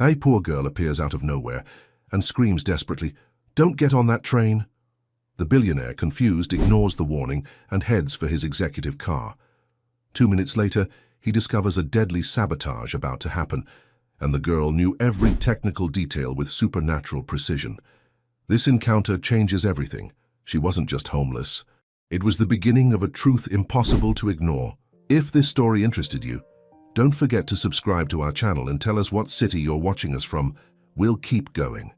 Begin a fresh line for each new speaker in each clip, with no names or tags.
A poor girl appears out of nowhere and screams desperately, "Don't get on that train!" The billionaire, confused, ignores the warning and heads for his executive car. 2 minutes later, he discovers a deadly sabotage about to happen, and the girl knew every technical detail with supernatural precision. This encounter changes everything. She wasn't just homeless. It was the beginning of a truth impossible to ignore. If this story interested you, don't forget to subscribe to our channel and tell us what city you're watching us from. We'll keep going.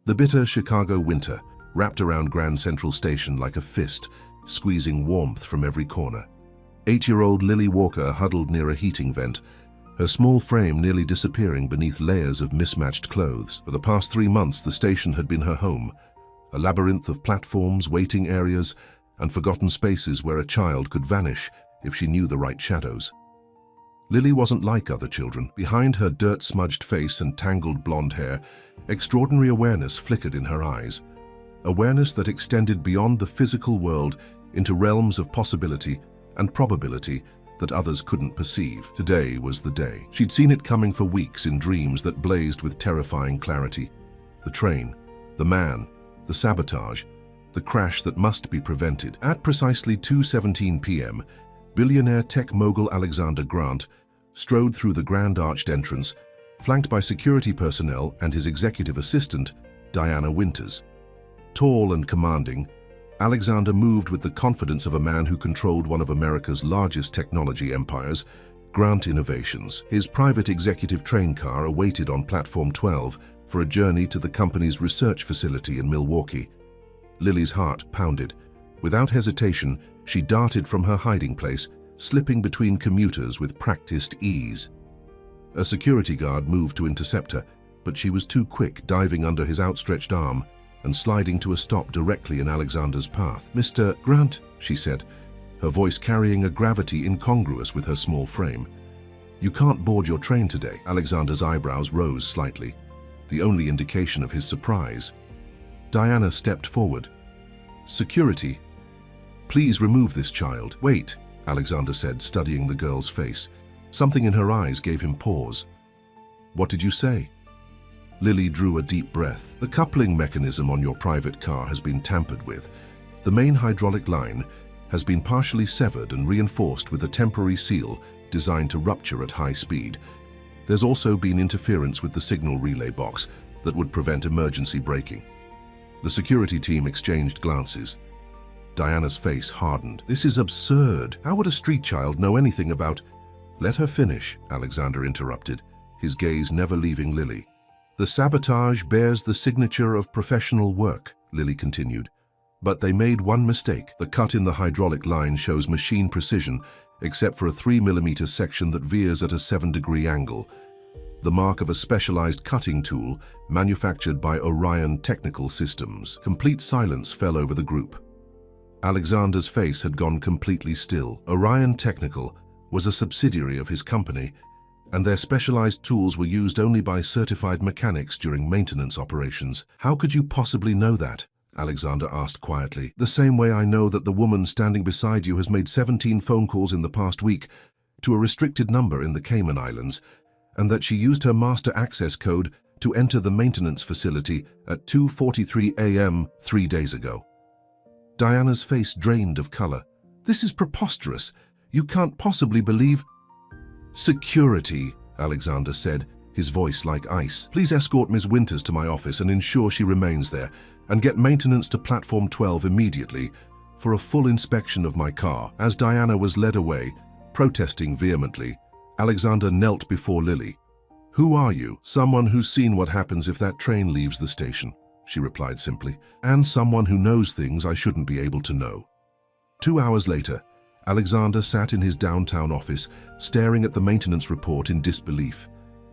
The bitter Chicago winter wrapped around Grand Central Station like a fist, squeezing warmth from every corner. 8-year-old Lily Walker huddled near a heating vent, her small frame nearly disappearing beneath layers of mismatched clothes. For the past 3 months, the station had been her home, a labyrinth of platforms, waiting areas, and forgotten spaces where a child could vanish if she knew the right shadows. Lily wasn't like other children. Behind her dirt-smudged face and tangled blonde hair, extraordinary awareness flickered in her eyes. Awareness that extended beyond the physical world into realms of possibility and probability that others couldn't perceive. Today was the day. She'd seen it coming for weeks in dreams that blazed with terrifying clarity. The train, the man, the sabotage, the crash that must be prevented. At precisely 2:17 p.m., billionaire tech mogul Alexander Grant strode through the grand arched entrance, flanked by security personnel and his executive assistant, Diana Winters. Tall and commanding, Alexander moved with the confidence of a man who controlled one of America's largest technology empires, Grant Innovations. His private executive train car awaited on Platform 12 for a journey to the company's research facility in Milwaukee. Lily's heart pounded. Without hesitation, she darted from her hiding place, slipping between commuters with practiced ease. A security guard moved to intercept her, but she was too quick, diving under his outstretched arm and sliding to a stop directly in Alexander's path. "Mr. Grant," she said, her voice carrying a gravity incongruous with her small frame. "You can't board your train today." Alexander's eyebrows rose slightly, the only indication of his surprise. Diana stepped forward. "Security, please remove this child." "Wait," Alexander said, studying the girl's face. Something in her eyes gave him pause. "What did you say?" Lily drew a deep breath. "The coupling mechanism on your private car has been tampered with. The main hydraulic line has been partially severed and reinforced with a temporary seal designed to rupture at high speed. There's also been interference with the signal relay box that would prevent emergency braking." The security team exchanged glances. Diana's face hardened. "This is absurd. How would a street child know anything about—" "Let her finish," Alexander interrupted, his gaze never leaving Lily. "The sabotage bears the signature of professional work," Lily continued. "But they made one mistake. The cut in the hydraulic line shows machine precision, except for a 3mm section that veers at a 7-degree angle. The mark of a specialized cutting tool manufactured by Orion Technical Systems." Complete silence fell over the group. Alexander's face had gone completely still. Orion Technical was a subsidiary of his company, and their specialized tools were used only by certified mechanics during maintenance operations. "How could you possibly know that?" Alexander asked quietly. "The same way I know that the woman standing beside you has made 17 phone calls in the past week to a restricted number in the Cayman Islands, and that she used her master access code to enter the maintenance facility at 2:43 a.m. 3 days ago." Diana's face drained of color. "This is preposterous. You can't possibly believe—" "Security," Alexander said, his voice like ice. "Please escort Ms. Winters to my office and ensure she remains there, and get maintenance to Platform 12 immediately for a full inspection of my car." As Diana was led away, protesting vehemently, Alexander knelt before Lily. "Who are you?" "Someone who's seen what happens if that train leaves the station," she replied simply, "and someone who knows things I shouldn't be able to know." 2 hours later, Alexander sat in his downtown office, staring at the maintenance report in disbelief.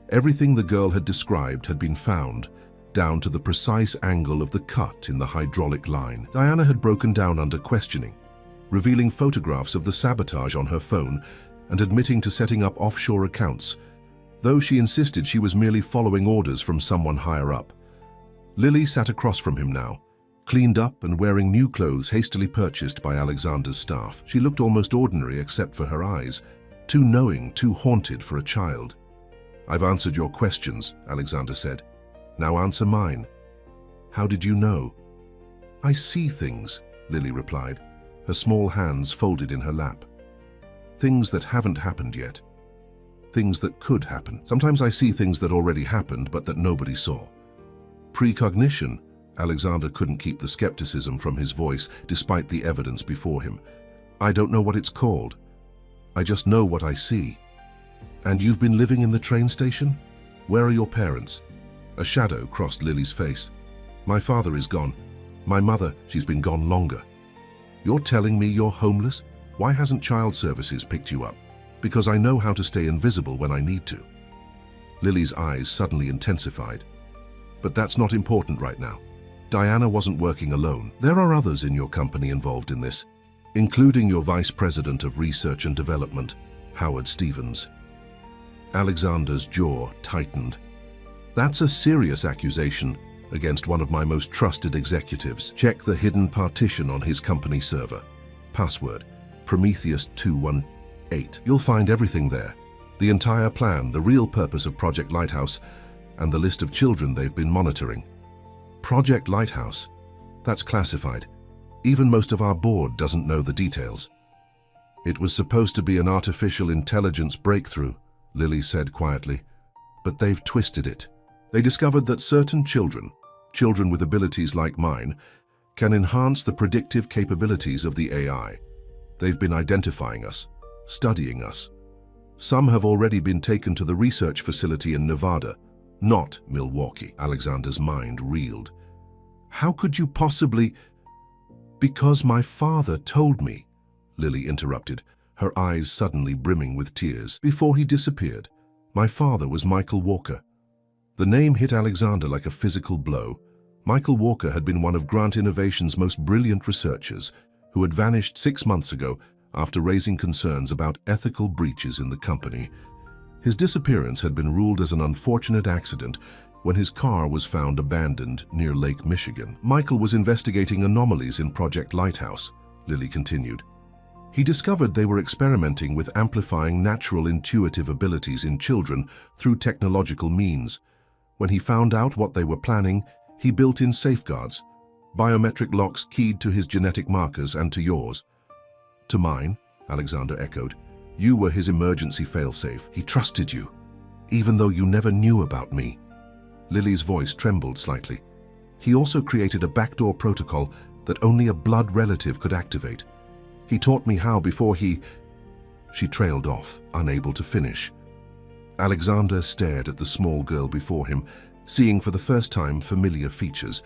Everything the girl had described had been found, down to the precise angle of the cut in the hydraulic line. Diana had broken down under questioning, revealing photographs of the sabotage on her phone and admitting to setting up offshore accounts, though she insisted she was merely following orders from someone higher up. Lily sat across from him now, cleaned up and wearing new clothes hastily purchased by Alexander's staff. She looked almost ordinary except for her eyes, too knowing, too haunted for a child. I've answered your questions, Alexander said. Now answer mine. How did you know? I see things, Lily replied, her small hands folded in her lap. Things that haven't happened yet. Things that could happen. Sometimes I see things that already happened but that nobody saw. Precognition. Alexander couldn't keep the skepticism from his voice despite the evidence before him. I don't know what it's called. I just know what I see. And you've been living in the train station? Where are your parents? A shadow crossed Lily's face. My father is gone. My mother, she's been gone longer. You're telling me you're homeless? Why hasn't child services picked you up? Because I know how to stay invisible when I need to. Lily's eyes suddenly intensified. But that's not important right now. Diana wasn't working alone. There are others in your company involved in this, including your Vice President of Research and Development, Howard Stevens. Alexander's jaw tightened. That's a serious accusation against one of my most trusted executives. Check the hidden partition on his company server. Password, Prometheus 218. You'll find everything there. The entire plan, the real purpose of Project Lighthouse, and the list of children they've been monitoring. Project Lighthouse? That's classified. Even most of our board doesn't know the details. It was supposed to be an artificial intelligence breakthrough, Lily said quietly, but they've twisted it. They discovered that certain children with abilities like mine, can enhance the predictive capabilities of the AI. They've been identifying us, studying us. Some have already been taken to the research facility in Nevada, not Milwaukee. Alexander's mind reeled. How could you possibly... Because my father told me, Lily interrupted, her eyes suddenly brimming with tears. Before he disappeared, my father was Michael Walker. The name hit Alexander like a physical blow. Michael Walker had been one of Grant Innovation's most brilliant researchers, who had vanished 6 months ago after raising concerns about ethical breaches in the company. His disappearance had been ruled as an unfortunate accident when his car was found abandoned near Lake Michigan. Michael was investigating anomalies in Project Lighthouse, Lily continued. He discovered they were experimenting with amplifying natural intuitive abilities in children through technological means. When he found out what they were planning, he built in safeguards, biometric locks keyed to his genetic markers and to yours. To mine, Alexander echoed. You were his emergency failsafe. He trusted you, even though you never knew about me. Lily's voice trembled slightly. He also created a backdoor protocol that only a blood relative could activate. He taught me how before he... She trailed off, unable to finish. Alexander stared at the small girl before him, seeing for the first time familiar features,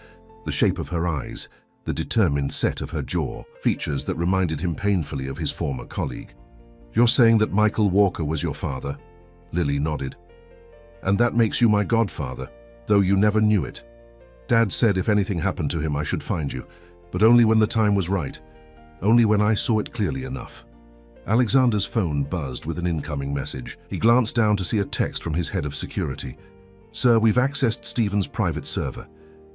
the shape of her eyes, the determined set of her jaw, features that reminded him painfully of his former colleague. You're saying that Michael Walker was your father? Lily nodded. And that makes you my godfather, though you never knew it. Dad said if anything happened to him I should find you, but only when the time was right, only when I saw it clearly enough. Alexander's phone buzzed with an incoming message. He glanced down to see a text from his head of security. Sir, we've accessed Stephen's private server.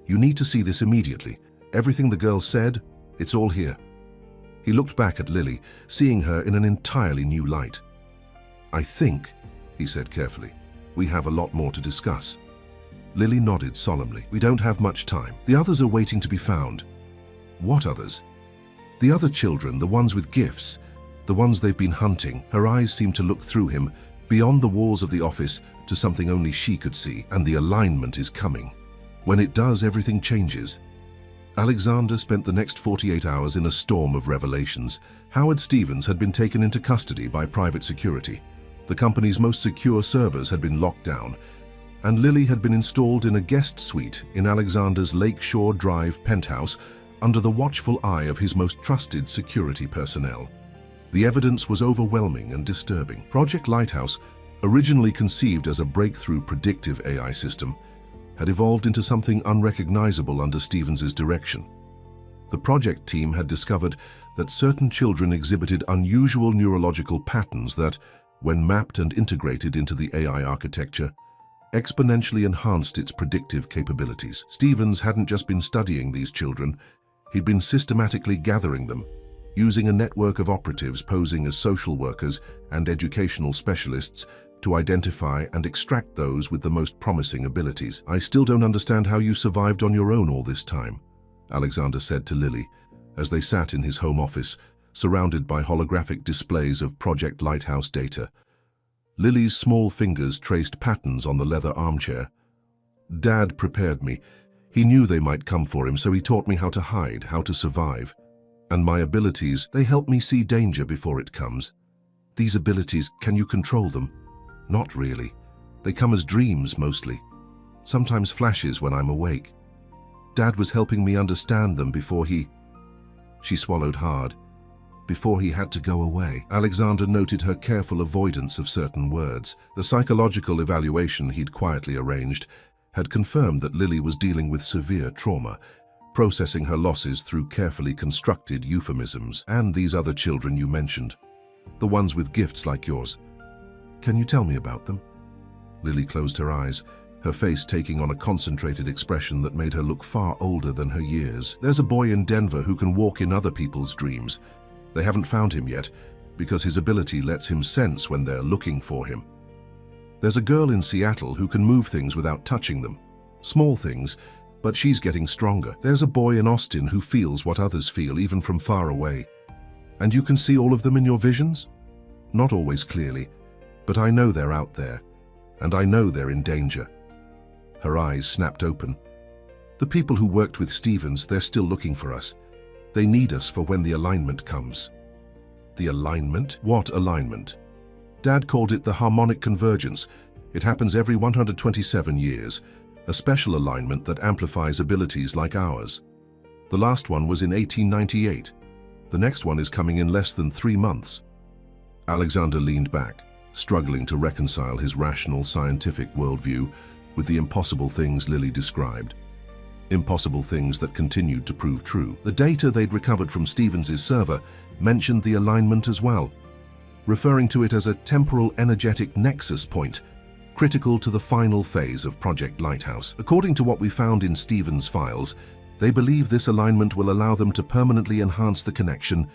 You need to see this immediately. Everything the girl said, it's all here. He looked back at Lily, seeing her in an entirely new light. I think, he said carefully, we have a lot more to discuss. Lily nodded solemnly. We don't have much time. The others are waiting to be found. What others? The other children, the ones with gifts, the ones they've been hunting. Her eyes seemed to look through him, beyond the walls of the office, to something only she could see, and the alignment is coming. When it does, everything changes. Alexander spent the next 48 hours in a storm of revelations. Howard Stevens had been taken into custody by private security. The company's most secure servers had been locked down, and Lily had been installed in a guest suite in Alexander's Lakeshore Drive penthouse under the watchful eye of his most trusted security personnel. The evidence was overwhelming and disturbing. Project Lighthouse, originally conceived as a breakthrough predictive AI system, had evolved into something unrecognizable under Stevens's direction. The project team had discovered that certain children exhibited unusual neurological patterns that, when mapped and integrated into the AI architecture, exponentially enhanced its predictive capabilities. Stevens hadn't just been studying these children, he'd been systematically gathering them, using a network of operatives posing as social workers and educational specialists to identify and extract those with the most promising abilities. "I still don't understand how you survived on your own all this time," Alexander said to Lily, as they sat in his home office, surrounded by holographic displays of Project Lighthouse data. Lily's small fingers traced patterns on the leather armchair. "Dad prepared me. He knew they might come for him, so he taught me how to hide, how to survive. And my abilities, they help me see danger before it comes. These abilities, can you control them?" "Not really. They come as dreams, mostly. Sometimes flashes when I'm awake. Dad was helping me understand them before he..." She swallowed hard. "Before he had to go away." Alexander noted her careful avoidance of certain words. The psychological evaluation he'd quietly arranged had confirmed that Lily was dealing with severe trauma, processing her losses through carefully constructed euphemisms. "And these other children you mentioned, the ones with gifts like yours. Can you tell me about them?" Lily closed her eyes, her face taking on a concentrated expression that made her look far older than her years. "There's a boy in Denver who can walk in other people's dreams. They haven't found him yet, because his ability lets him sense when they're looking for him. There's a girl in Seattle who can move things without touching them. Small things, but she's getting stronger. There's a boy in Austin who feels what others feel, even from far away. And you can see all of them in your visions? Not always clearly, but I know they're out there, and I know they're in danger." Her eyes snapped open. "The people who worked with Stevens, they're still looking for us. They need us for when the alignment comes." "The alignment? What alignment?" "Dad called it the harmonic convergence. It happens every 127 years, a special alignment that amplifies abilities like ours. The last one was in 1898. The next one is coming in less than 3 months. Alexander leaned back, struggling to reconcile his rational, scientific worldview with the impossible things Lily described. Impossible things that continued to prove true. The data they'd recovered from Stevens' server mentioned the alignment as well, referring to it as a temporal energetic nexus point, critical to the final phase of Project Lighthouse. According to what we found in Stevens' files, they believe this alignment will allow them to permanently enhance the connection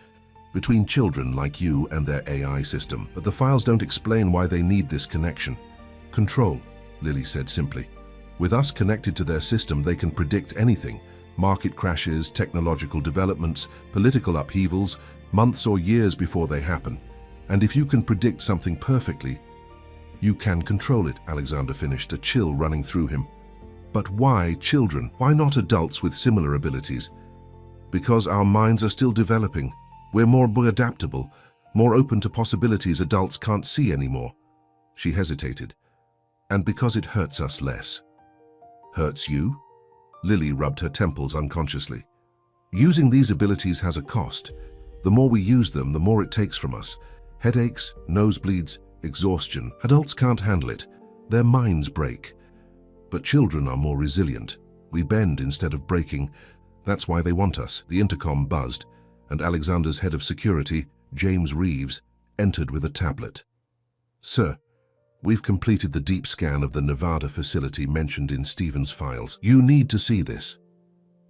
between children like you and their AI system. But the files don't explain why they need this connection. "Control," Lily said simply. "With us connected to their system, they can predict anything: market crashes, technological developments, political upheavals, months or years before they happen. And if you can predict something perfectly, you can control it," Alexander finished, a chill running through him. "But why children? Why not adults with similar abilities?" "Because our minds are still developing. We're more adaptable, more open to possibilities adults can't see anymore." She hesitated. "And because it hurts us less." "Hurts you?" Lily rubbed her temples unconsciously. "Using these abilities has a cost. The more we use them, the more it takes from us. Headaches, nosebleeds, exhaustion. Adults can't handle it. Their minds break. But children are more resilient. We bend instead of breaking. That's why they want us." The intercom buzzed, and Alexander's head of security, James Reeves, entered with a tablet. "Sir, we've completed the deep scan of the Nevada facility mentioned in Stevens' files. You need to see this."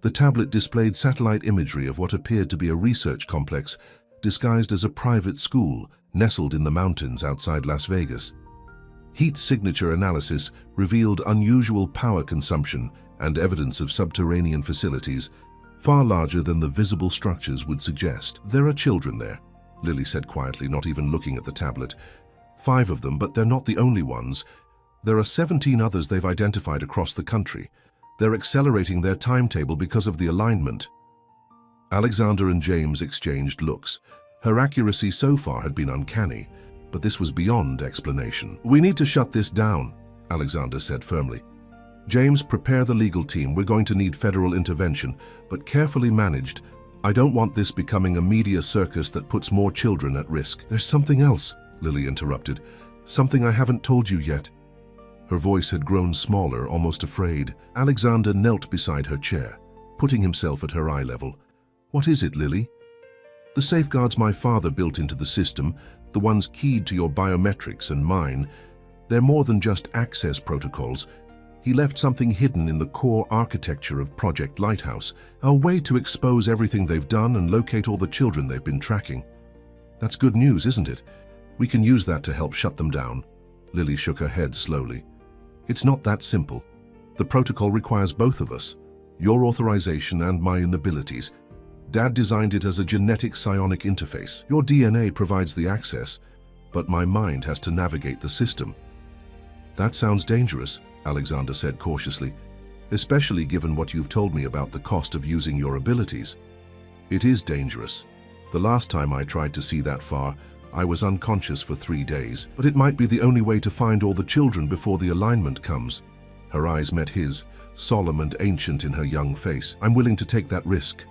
The tablet displayed satellite imagery of what appeared to be a research complex disguised as a private school nestled in the mountains outside Las Vegas. Heat signature analysis revealed unusual power consumption and evidence of subterranean facilities, far larger than the visible structures would suggest. "There are children there," Lily said quietly, not even looking at the tablet. 5 of them, but they're not the only ones. There are 17 others they've identified across the country. They're accelerating their timetable because of the alignment." Alexander and James exchanged looks. Her accuracy so far had been uncanny, but this was beyond explanation. "We need to shut this down," Alexander said firmly. "James, prepare the legal team. We're going to need federal intervention, but carefully managed. I don't want this becoming a media circus that puts more children at risk." "There's something else," Lily interrupted. "Something I haven't told you yet." Her voice had grown smaller, almost afraid. Alexander knelt beside her chair, putting himself at her eye level. "What is it, Lily?" "The safeguards my father built into the system, the ones keyed to your biometrics and mine, they're more than just access protocols. He left something hidden in the core architecture of Project Lighthouse, a way to expose everything they've done and locate all the children they've been tracking. That's good news, isn't it? We can use that to help shut them down." Lily shook her head slowly. It's not that simple. The protocol requires both of us, your authorization and my inabilities. Dad designed it as a genetic psionic interface. Your DNA provides the access, but my mind has to navigate the system. That sounds dangerous, Alexander said cautiously, especially given what you've told me about the cost of using your abilities. It is dangerous. The last time I tried to see that far, I was unconscious for 3 days, but it might be the only way to find all the children before the alignment comes. Her eyes met his, solemn and ancient in her young face. I'm willing to take that risk.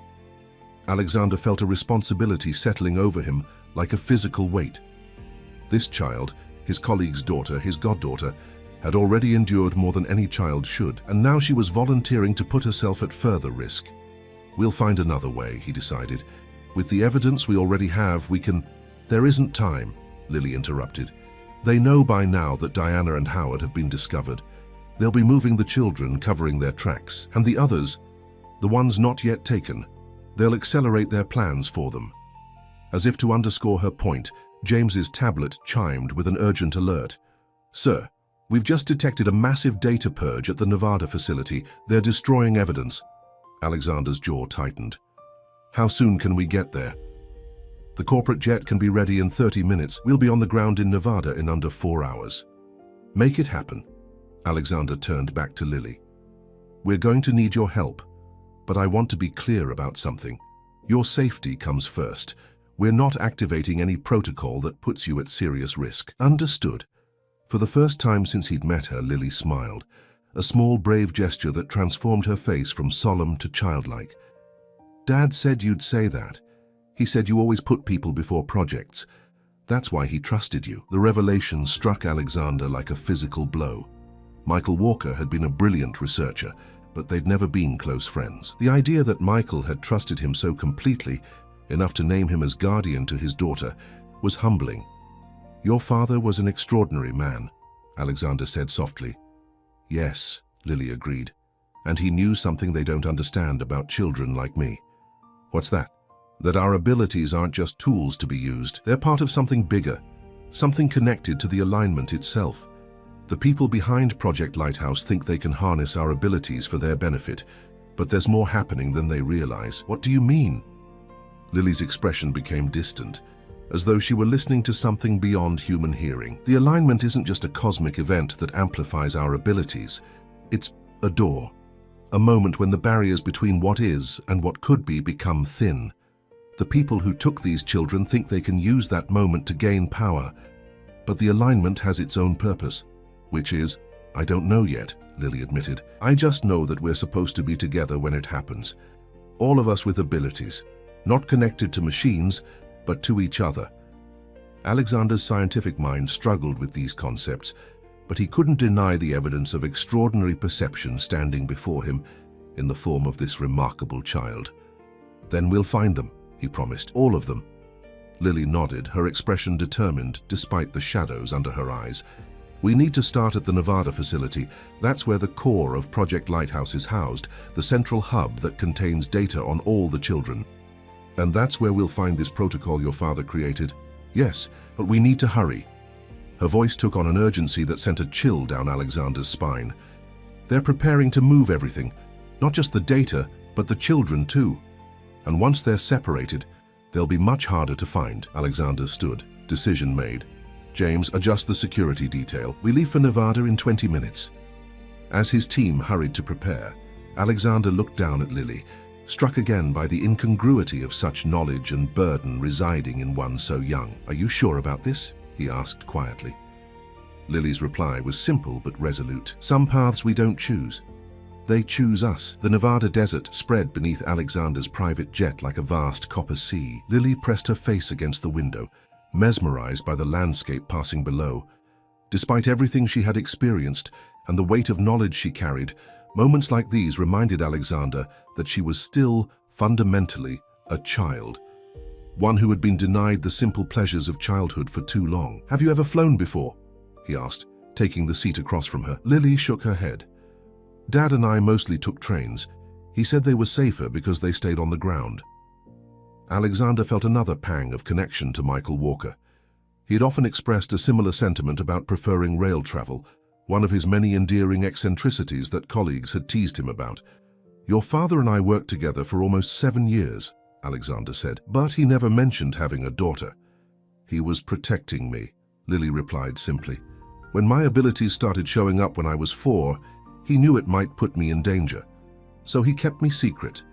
Alexander felt a responsibility settling over him like a physical weight. This child, his colleague's daughter, his goddaughter, had already endured more than any child should, and now she was volunteering to put herself at further risk. We'll find another way, he decided. With the evidence we already have, we can... There isn't time, Lily interrupted. They know by now that Diana and Howard have been discovered. They'll be moving the children, covering their tracks, and the others, the ones not yet taken, they'll accelerate their plans for them. As if to underscore her point, James's tablet chimed with an urgent alert. Sir, we've just detected a massive data purge at the Nevada facility. They're destroying evidence. Alexander's jaw tightened. How soon can we get there? The corporate jet can be ready in 30 minutes. We'll be on the ground in Nevada in under 4 hours. Make it happen. Alexander turned back to Lily. We're going to need your help, but I want to be clear about something. Your safety comes first. We're not activating any protocol that puts you at serious risk. Understood. For the first time since he'd met her, Lily smiled, a small, brave gesture that transformed her face from solemn to childlike. Dad said you'd say that. He said you always put people before projects. That's why he trusted you. The revelation struck Alexander like a physical blow. Michael Walker had been a brilliant researcher, but they'd never been close friends. The idea that Michael had trusted him so completely, enough to name him as guardian to his daughter, was humbling. Your father was an extraordinary man, Alexander said softly. Yes, Lily agreed. And he knew something they don't understand about children like me. What's that? That our abilities aren't just tools to be used. They're part of something bigger, something connected to the alignment itself. The people behind Project Lighthouse think they can harness our abilities for their benefit, but there's more happening than they realize. What do you mean? Lily's expression became distant, as though she were listening to something beyond human hearing. The alignment isn't just a cosmic event that amplifies our abilities. It's a door, a moment when the barriers between what is and what could be become thin. The people who took these children think they can use that moment to gain power, but the alignment has its own purpose, which is, I don't know yet, Lily admitted. I just know that we're supposed to be together when it happens. All of us with abilities, not connected to machines, but to each other. Alexander's scientific mind struggled with these concepts, but he couldn't deny the evidence of extraordinary perception standing before him in the form of this remarkable child. Then we'll find them, he promised. All of them. Lily nodded, her expression determined despite the shadows under her eyes. We need to start at the Nevada facility. That's where the core of Project Lighthouse is housed, the central hub that contains data on all the children. And that's where we'll find this protocol your father created. Yes, but we need to hurry. Her voice took on an urgency that sent a chill down Alexander's spine. They're preparing to move everything, not just the data, but the children too. And once they're separated, they'll be much harder to find. Alexander stood. Decision made. James, adjust the security detail. We leave for Nevada in 20 minutes. As his team hurried to prepare, Alexander looked down at Lily, struck again by the incongruity of such knowledge and burden residing in one so young. Are you sure about this? He asked quietly. Lily's reply was simple but resolute. Some paths we don't choose. They choose us. The Nevada desert spread beneath Alexander's private jet like a vast copper sea. Lily pressed her face against the window, mesmerized by the landscape passing below. Despite everything she had experienced and the weight of knowledge she carried, moments like these reminded Alexander that she was still, fundamentally, a child. One who had been denied the simple pleasures of childhood for too long. Have you ever flown before? He asked, taking the seat across from her. Lily shook her head. Dad and I mostly took trains. He said they were safer because they stayed on the ground. Alexander felt another pang of connection to Michael Walker. He had often expressed a similar sentiment about preferring rail travel, one of his many endearing eccentricities that colleagues had teased him about. "Your father and I worked together for almost 7 years," Alexander said, "but he never mentioned having a daughter." "He was protecting me," Lily replied simply. "When my abilities started showing up when I was 4, he knew it might put me in danger. So he kept me secret.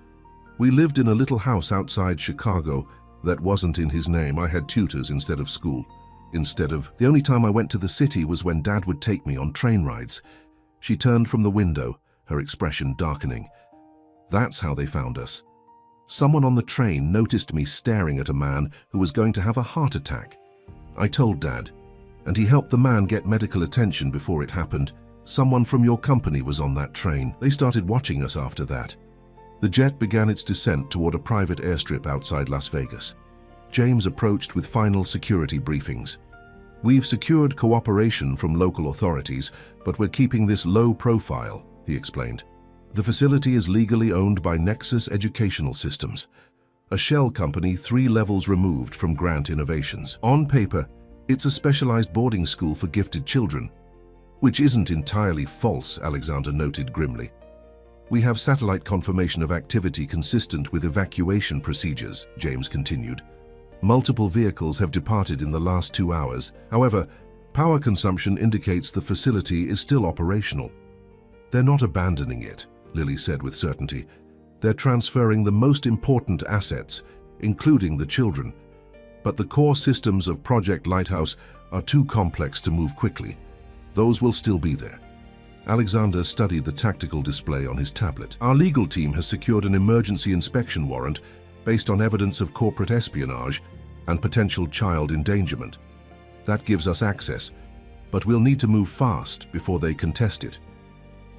We lived in a little house outside Chicago that wasn't in his name. I had tutors instead of school. The only time I went to the city was when Dad would take me on train rides." She turned from the window, her expression darkening. "That's how they found us. Someone on the train noticed me staring at a man who was going to have a heart attack. I told Dad, and he helped the man get medical attention before it happened. Someone from your company was on that train. They started watching us after that." The jet began its descent toward a private airstrip outside Las Vegas. James approached with final security briefings. "We've secured cooperation from local authorities, but we're keeping this low profile," he explained. "The facility is legally owned by Nexus Educational Systems, a shell company 3 levels removed from Grant Innovations. On paper, it's a specialized boarding school for gifted children." "Which isn't entirely false," Alexander noted grimly. "We have satellite confirmation of activity consistent with evacuation procedures," James continued. "Multiple vehicles have departed in the last 2 hours. However, power consumption indicates the facility is still operational." "They're not abandoning it," Lily said with certainty. "They're transferring the most important assets, including the children. But the core systems of Project Lighthouse are too complex to move quickly. Those will still be there." Alexander studied the tactical display on his tablet. "Our legal team has secured an emergency inspection warrant based on evidence of corporate espionage and potential child endangerment. That gives us access, but we'll need to move fast before they contest it."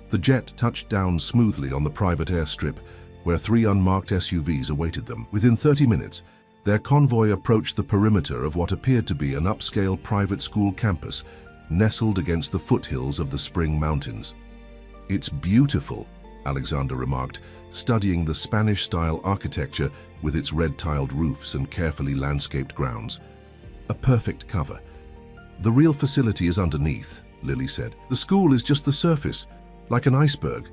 The jet touched down smoothly on the private airstrip, where 3 unmarked SUVs awaited them. Within 30 minutes, their convoy approached the perimeter of what appeared to be an upscale private school campus, nestled against the foothills of the Spring Mountains. "It's beautiful," Alexander remarked, studying the Spanish-style architecture with its red-tiled roofs and carefully landscaped grounds. "A perfect cover." "The real facility is underneath," Lily said. "The school is just the surface, like an iceberg."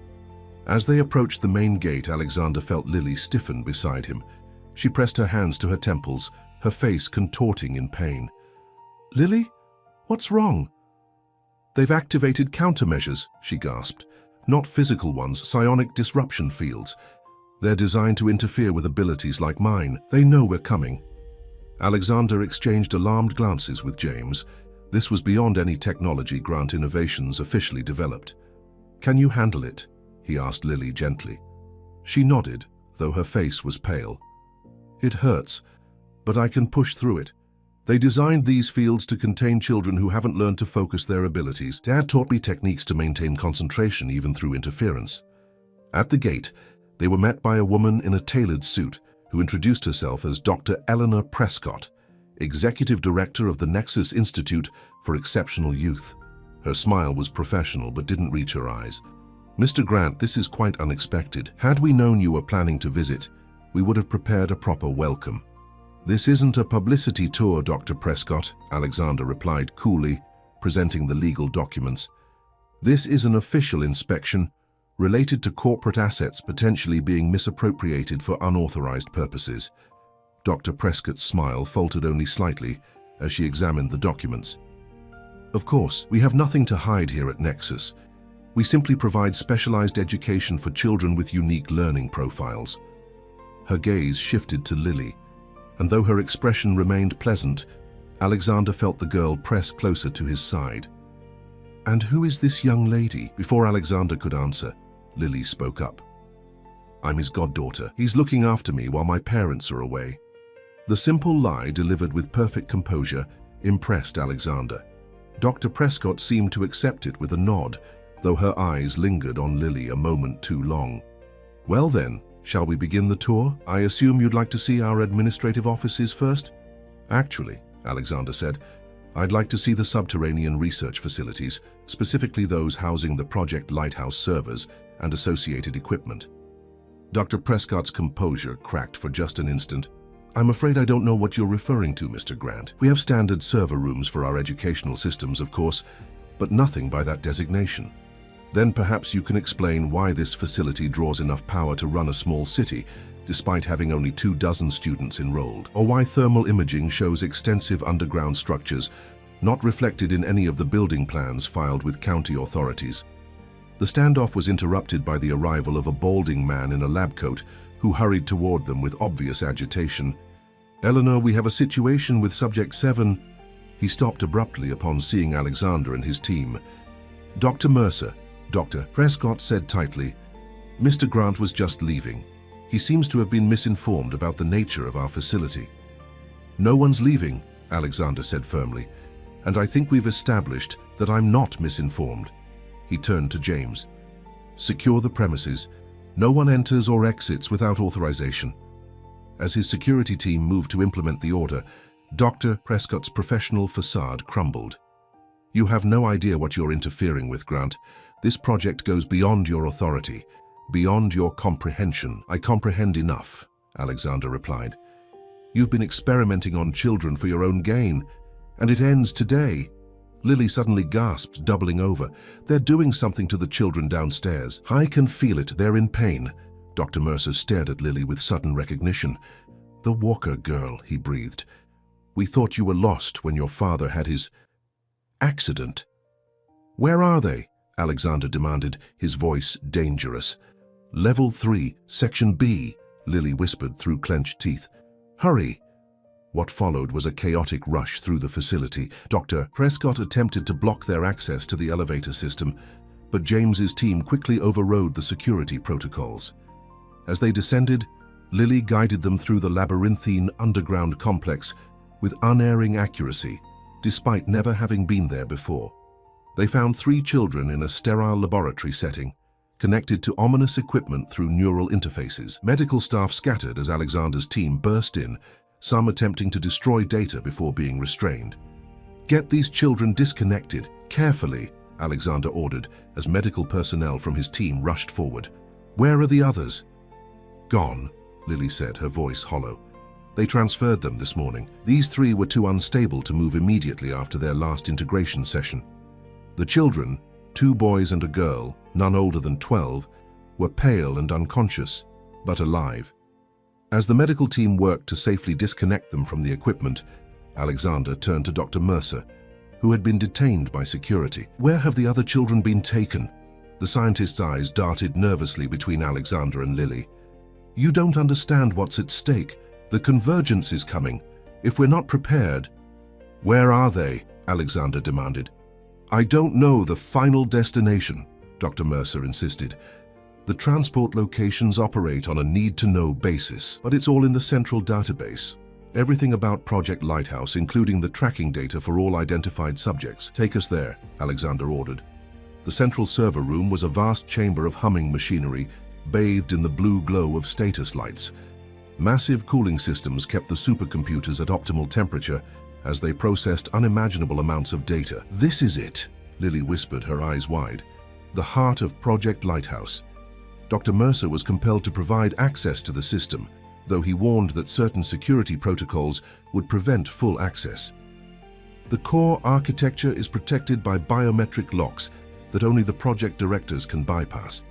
As they approached the main gate, Alexander felt Lily stiffen beside him. She pressed her hands to her temples, her face contorting in pain. "Lily, what's wrong?" "They've activated countermeasures," she gasped. "Not physical ones, psionic disruption fields. They're designed to interfere with abilities like mine. They know we're coming." Alexander exchanged alarmed glances with James. This was beyond any technology Grant Innovations officially developed. "Can you handle it?" he asked Lily gently. She nodded, though her face was pale. "It hurts, but I can push through it. They designed these fields to contain children who haven't learned to focus their abilities. Dad taught me techniques to maintain concentration even through interference." At the gate, they were met by a woman in a tailored suit who introduced herself as Dr. Eleanor Prescott, Executive Director of the Nexus Institute for Exceptional Youth. Her smile was professional but didn't reach her eyes. "Mr. Grant, this is quite unexpected. Had we known you were planning to visit, we would have prepared a proper welcome." "This isn't a publicity tour, Dr. Prescott," Alexander replied coolly, presenting the legal documents. "This is an official inspection related to corporate assets potentially being misappropriated for unauthorized purposes." Dr. Prescott's smile faltered only slightly as she examined the documents. "Of course, we have nothing to hide here at Nexus. We simply provide specialized education for children with unique learning profiles." Her gaze shifted to Lily, and though her expression remained pleasant, Alexander felt the girl press closer to his side. "And who is this young lady?" Before Alexander could answer, Lily spoke up. "I'm his goddaughter. He's looking after me while my parents are away." The simple lie, delivered with perfect composure, impressed Alexander. Dr. Prescott seemed to accept it with a nod, though her eyes lingered on Lily a moment too long. "Well then, shall we begin the tour? I assume you'd like to see our administrative offices first?" "Actually," Alexander said, "I'd like to see the subterranean research facilities, specifically those housing the Project Lighthouse servers and associated equipment." Dr. Prescott's composure cracked for just an instant. I'm afraid I don't know what you're referring to, Mr. Grant. We have standard server rooms for our educational systems, of course, but nothing by that designation. Then perhaps you can explain why this facility draws enough power to run a small city, despite having only 24 students enrolled, or why thermal imaging shows extensive underground structures not reflected in any of the building plans filed with county authorities. The standoff was interrupted by the arrival of a balding man in a lab coat who hurried toward them with obvious agitation. "Eleanor, we have a situation with Subject 7. He stopped abruptly upon seeing Alexander and his team. "Dr. Mercer," Dr. Prescott said tightly. "Mr. Grant was just leaving. He seems to have been misinformed about the nature of our facility." "No one's leaving," Alexander said firmly, "and I think we've established that I'm not misinformed." He turned to James. "Secure the premises. No one enters or exits without authorization." As his security team moved to implement the order, Dr. Prescott's professional facade crumbled. "You have no idea what you're interfering with, Grant. This project goes beyond your authority, beyond your comprehension." "I comprehend enough," Alexander replied. "You've been experimenting on children for your own gain, and it ends today." Lily suddenly gasped, doubling over. "They're doing something to the children downstairs. I can feel it. They're in pain." Dr. Mercer stared at Lily with sudden recognition. "The Walker girl," he breathed. "We thought you were lost when your father had his accident." "Where are they?" Alexander demanded, his voice dangerous. "Level 3, Section B," Lily whispered through clenched teeth. "Hurry." What followed was a chaotic rush through the facility. Dr. Prescott attempted to block their access to the elevator system, but James's team quickly overrode the security protocols. As they descended, Lily guided them through the labyrinthine underground complex with unerring accuracy, despite never having been there before. They found 3 children in a sterile laboratory setting, connected to ominous equipment through neural interfaces. Medical staff scattered as Alexander's team burst in, some attempting to destroy data before being restrained. "Get these children disconnected, carefully," Alexander ordered as medical personnel from his team rushed forward. "Where are the others?" "Gone," Lily said, her voice hollow. "They transferred them this morning. These 3 were too unstable to move immediately after their last integration session." The children, 2 boys and a girl, none older than 12, were pale and unconscious, but alive. As the medical team worked to safely disconnect them from the equipment, Alexander turned to Dr. Mercer, who had been detained by security. "Where have the other children been taken?" The scientist's eyes darted nervously between Alexander and Lily. "You don't understand what's at stake. The convergence is coming. If we're not prepared—" "Where are they?" Alexander demanded. "I don't know the final destination," Dr. Mercer insisted. "The transport locations operate on a need-to-know basis, but it's all in the central database. Everything about Project Lighthouse, including the tracking data for all identified subjects. Take us there," Alexander ordered. The central server room was a vast chamber of humming machinery, bathed in the blue glow of status lights. Massive cooling systems kept the supercomputers at optimal temperature as they processed unimaginable amounts of data. "This is it," Lily whispered, her eyes wide. "The heart of Project Lighthouse." Dr. Mercer was compelled to provide access to the system, though he warned that certain security protocols would prevent full access. "The core architecture is protected by biometric locks that only the project directors can bypass."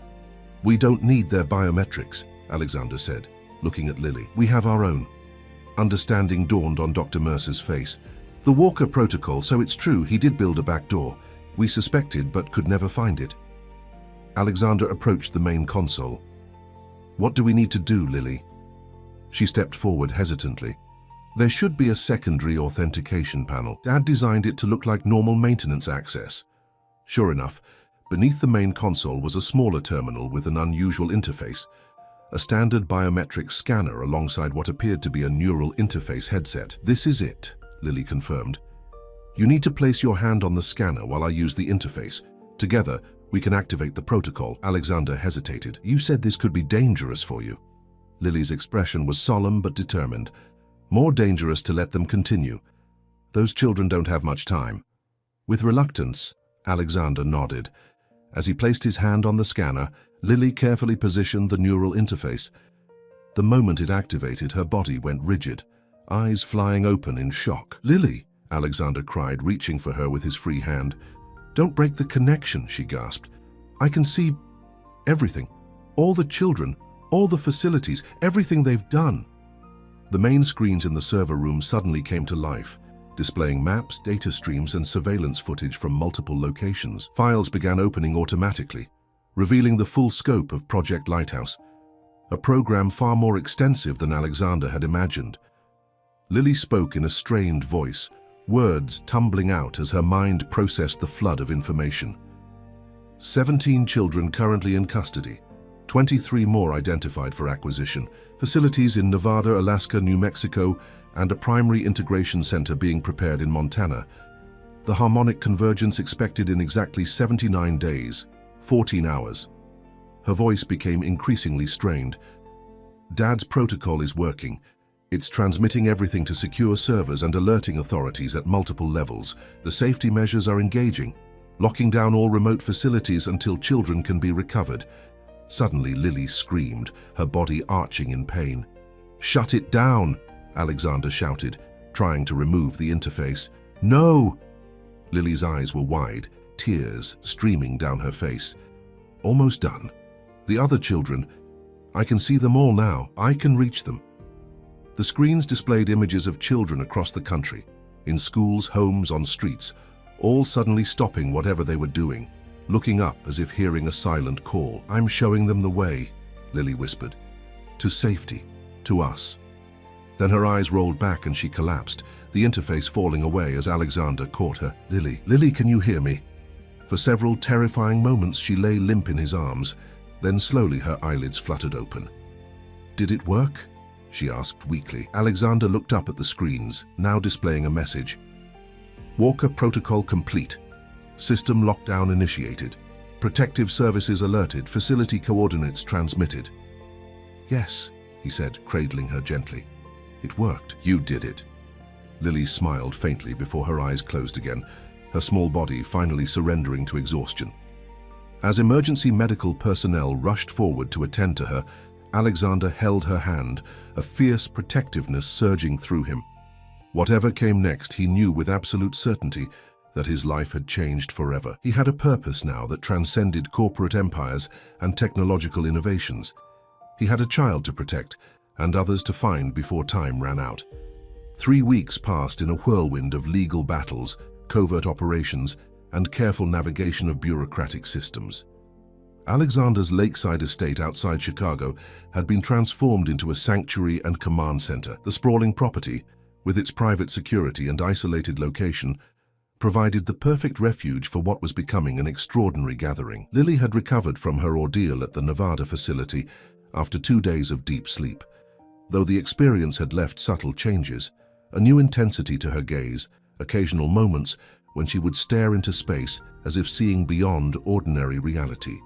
"We don't need their biometrics," Alexander said, looking at Lily. "We have our own." Understanding dawned on Dr. Mercer's face. "The Walker protocol, so it's true, he did build a back door. We suspected but could never find it." Alexander approached the main console. "What do we need to do, Lily?" She stepped forward hesitantly. "There should be a secondary authentication panel. Dad designed it to look like normal maintenance access." Sure enough, beneath the main console was a smaller terminal with an unusual interface, a standard biometric scanner alongside what appeared to be a neural interface headset. "This is it," Lily confirmed. "You need to place your hand on the scanner while I use the interface. Together, we can activate the protocol." Alexander hesitated. "You said this could be dangerous for you." Lily's expression was solemn but determined. "More dangerous to let them continue. Those children don't have much time." With reluctance, Alexander nodded. As he placed his hand on the scanner, Lily carefully positioned the neural interface. The moment it activated, her body went rigid. eyes flying open in shock. "Lily," Alexander cried, reaching for her with his free hand. "Don't break the connection," she gasped. "I can see everything. All the children, all the facilities, everything they've done." The main screens in the server room suddenly came to life, displaying maps, data streams, and surveillance footage from multiple locations. Files began opening automatically, revealing the full scope of Project Lighthouse, a program far more extensive than Alexander had imagined. Lily spoke in a strained voice, words tumbling out as her mind processed the flood of information. 17 children currently in custody, 23 more identified for acquisition, facilities in Nevada, Alaska, New Mexico, and a primary integration center being prepared in Montana. The harmonic convergence expected in exactly 79 days, 14 hours. Her voice became increasingly strained. "Dad's protocol is working. It's transmitting everything to secure servers and alerting authorities at multiple levels. The safety measures are engaging, locking down all remote facilities until children can be recovered." Suddenly, Lily screamed, her body arching in pain. "Shut it down!" Alexander shouted, trying to remove the interface. "No!" Lily's eyes were wide, tears streaming down her face. "Almost done. The other children, I can see them all now. I can reach them." The screens displayed images of children across the country, in schools, homes, on streets, all suddenly stopping whatever they were doing, looking up as if hearing a silent call. "I'm showing them the way," Lily whispered. "To safety. To us." Then her eyes rolled back and she collapsed, the interface falling away as Alexander caught her. "Lily, Lily, can you hear me?" For several terrifying moments she lay limp in his arms, then slowly her eyelids fluttered open. "Did it work?" she asked weakly. Alexander looked up at the screens, now displaying a message. "Walker protocol complete. System lockdown initiated. Protective services alerted. Facility coordinates transmitted." "Yes," he said, cradling her gently. "It worked. You did it." Lily smiled faintly before her eyes closed again, her small body finally surrendering to exhaustion. As emergency medical personnel rushed forward to attend to her, Alexander held her hand, a fierce protectiveness surging through him. Whatever came next, he knew with absolute certainty that his life had changed forever. He had a purpose now that transcended corporate empires and technological innovations. He had a child to protect and others to find before time ran out. 3 weeks passed in a whirlwind of legal battles, covert operations, and careful navigation of bureaucratic systems. Alexander's lakeside estate outside Chicago had been transformed into a sanctuary and command center. The sprawling property, with its private security and isolated location, provided the perfect refuge for what was becoming an extraordinary gathering. Lily had recovered from her ordeal at the Nevada facility after 2 days of deep sleep, though the experience had left subtle changes, a new intensity to her gaze, occasional moments when she would stare into space as if seeing beyond ordinary reality.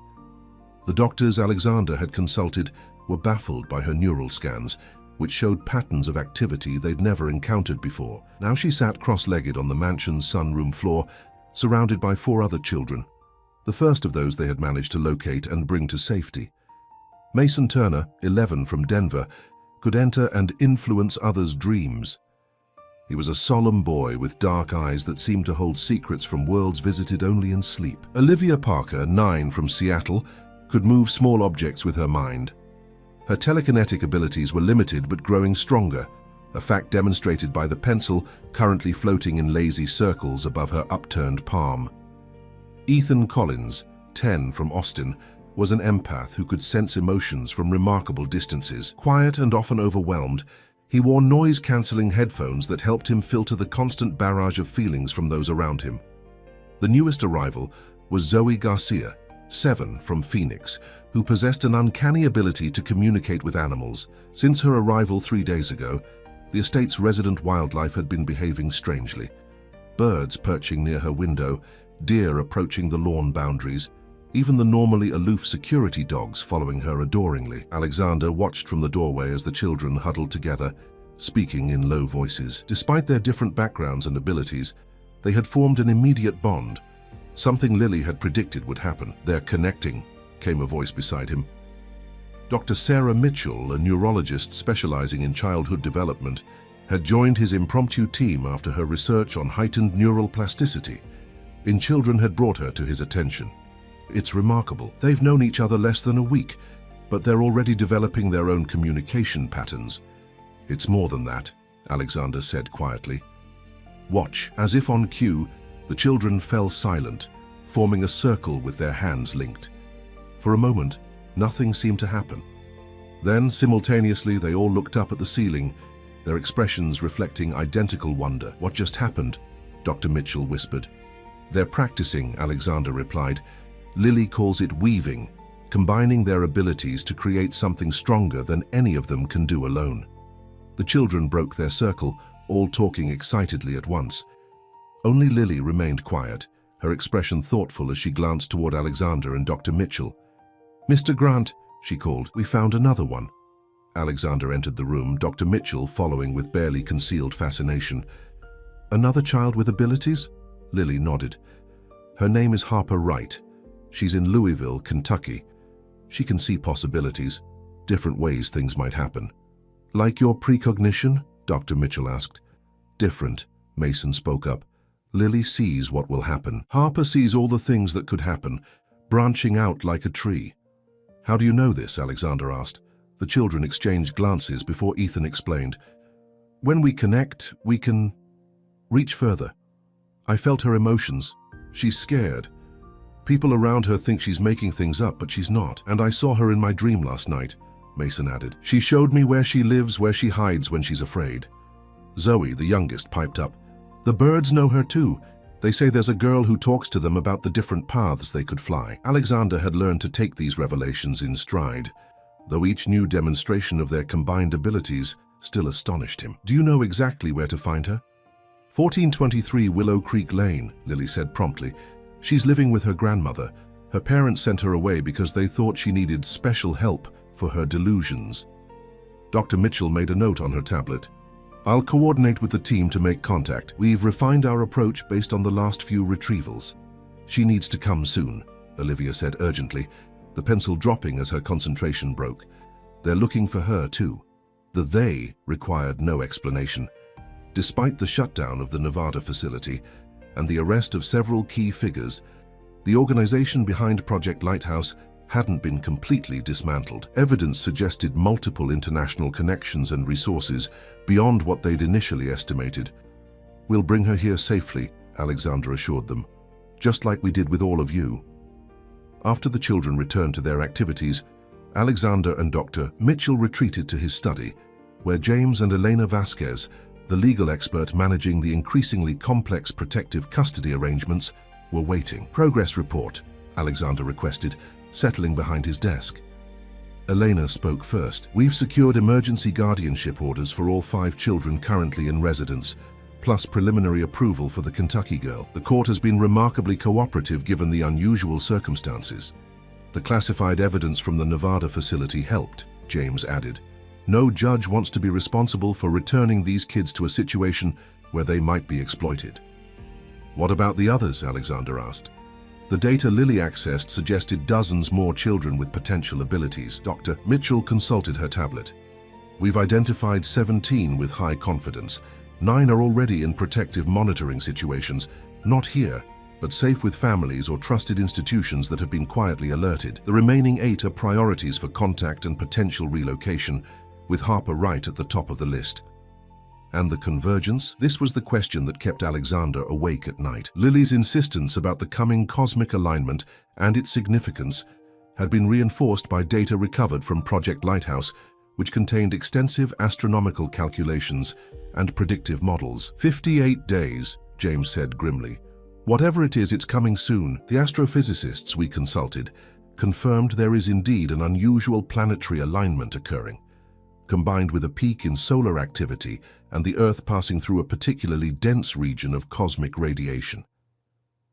The doctors Alexander had consulted were baffled by her neural scans, which showed patterns of activity they'd never encountered before. Now she sat cross-legged on the mansion's sunroom floor, surrounded by 4 other children, the first of those they had managed to locate and bring to safety. Mason Turner, 11 from Denver, could enter and influence others' dreams. He was a solemn boy with dark eyes that seemed to hold secrets from worlds visited only in sleep. Olivia Parker, 9 from Seattle, could move small objects with her mind. Her telekinetic abilities were limited but growing stronger, a fact demonstrated by the pencil currently floating in lazy circles above her upturned palm. Ethan Collins, 10 from Austin, was an empath who could sense emotions from remarkable distances. Quiet and often overwhelmed, he wore noise-cancelling headphones that helped him filter the constant barrage of feelings from those around him. The newest arrival was Zoe Garcia, 7 from Phoenix, who possessed an uncanny ability to communicate with animals. Since her arrival 3 days ago, the estate's resident wildlife had been behaving strangely. Birds perching near her window, deer approaching the lawn boundaries, even the normally aloof security dogs following her adoringly. Alexander watched from the doorway as the children huddled together, speaking in low voices. Despite their different backgrounds and abilities, they had formed an immediate bond. Something Lily had predicted would happen. "They're connecting," came a voice beside him. Dr. Sarah Mitchell, a neurologist specializing in childhood development, had joined his impromptu team after her research on heightened neural plasticity in children had brought her to his attention. It's remarkable. They've known each other less than a week, but they're already developing their own communication patterns. It's more than that, Alexander said quietly. Watch. As if on cue, the children fell silent, forming a circle with their hands linked. For a moment, nothing seemed to happen. Then, simultaneously, they all looked up at the ceiling, their expressions reflecting identical wonder. What just happened? Dr. Mitchell whispered. They're practicing, Alexander replied. Lily calls it weaving, combining their abilities to create something stronger than any of them can do alone. The children broke their circle, all talking excitedly at once. Only Lily remained quiet, her expression thoughtful as she glanced toward Alexander and Dr. Mitchell. Mr. Grant, she called, we found another one. Alexander entered the room, Dr. Mitchell following with barely concealed fascination. Another child with abilities? Lily nodded. Her name is Harper Wright. She's in Louisville, Kentucky. She can see possibilities, different ways things might happen. Like your precognition? Dr. Mitchell asked. Different, Mason spoke up. Lily sees what will happen. Harper sees all the things that could happen, branching out like a tree. How do you know this? Alexander asked. The children exchanged glances before Ethan explained. When we connect, we can reach further. I felt her emotions. She's scared. People around her think she's making things up, but she's not. And I saw her in my dream last night, Mason added. She showed me where she lives, where she hides when she's afraid. Zoe, the youngest, piped up. The birds know her too. They say there's a girl who talks to them about the different paths they could fly. Alexander had learned to take these revelations in stride, though each new demonstration of their combined abilities still astonished him. Do you know exactly where to find her? 1423 Willow Creek Lane, Lily said promptly. She's living with her grandmother. Her parents sent her away because they thought she needed special help for her delusions. Dr. Mitchell made a note on her tablet. I'll coordinate with the team to make contact. We've refined our approach based on the last few retrievals. She needs to come soon, Olivia said urgently, the pencil dropping as her concentration broke. They're looking for her too. The they required no explanation. Despite the shutdown of the Nevada facility and the arrest of several key figures, the organization behind Project Lighthouse hadn't been completely dismantled. Evidence suggested multiple international connections and resources beyond what they'd initially estimated. We'll bring her here safely, Alexander assured them, just like we did with all of you. After the children returned to their activities, Alexander and Dr. Mitchell retreated to his study, where James and Elena Vasquez, the legal expert managing the increasingly complex protective custody arrangements, were waiting. Progress report, Alexander requested, settling behind his desk. Elena spoke first. We've secured emergency guardianship orders for all 5 children currently in residence, plus preliminary approval for the Kentucky girl. The court has been remarkably cooperative given the unusual circumstances. The classified evidence from the Nevada facility helped, James added. No judge wants to be responsible for returning these kids to a situation where they might be exploited. What about the others? Alexander asked. The data Lily accessed suggested dozens more children with potential abilities. Dr. Mitchell consulted her tablet. We've identified 17 with high confidence. 9 are already in protective monitoring situations, not here, but safe with families or trusted institutions that have been quietly alerted. The remaining 8 are priorities for contact and potential relocation, with Harper Wright at the top of the list. And the convergence? This was the question that kept Alexander awake at night. Lily's insistence about the coming cosmic alignment and its significance had been reinforced by data recovered from Project Lighthouse, which contained extensive astronomical calculations and predictive models. 58 days, James said grimly. Whatever it is, it's coming soon. The astrophysicists we consulted confirmed there is indeed an unusual planetary alignment occurring, combined with a peak in solar activity and the Earth passing through a particularly dense region of cosmic radiation.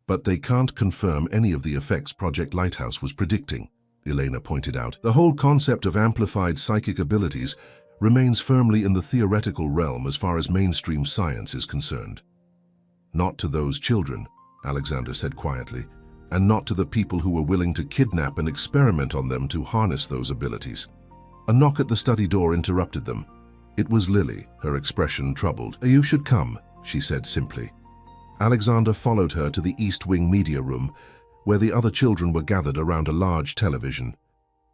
But they can't confirm any of the effects Project Lighthouse was predicting, Elena pointed out. The whole concept of amplified psychic abilities remains firmly in the theoretical realm as far as mainstream science is concerned. Not to those children, Alexander said quietly, and not to the people who were willing to kidnap and experiment on them to harness those abilities. A knock at the study door interrupted them. It was Lily, her expression troubled. "You should come," she said simply. Alexander followed her to the East Wing media room, where the other children were gathered around a large television.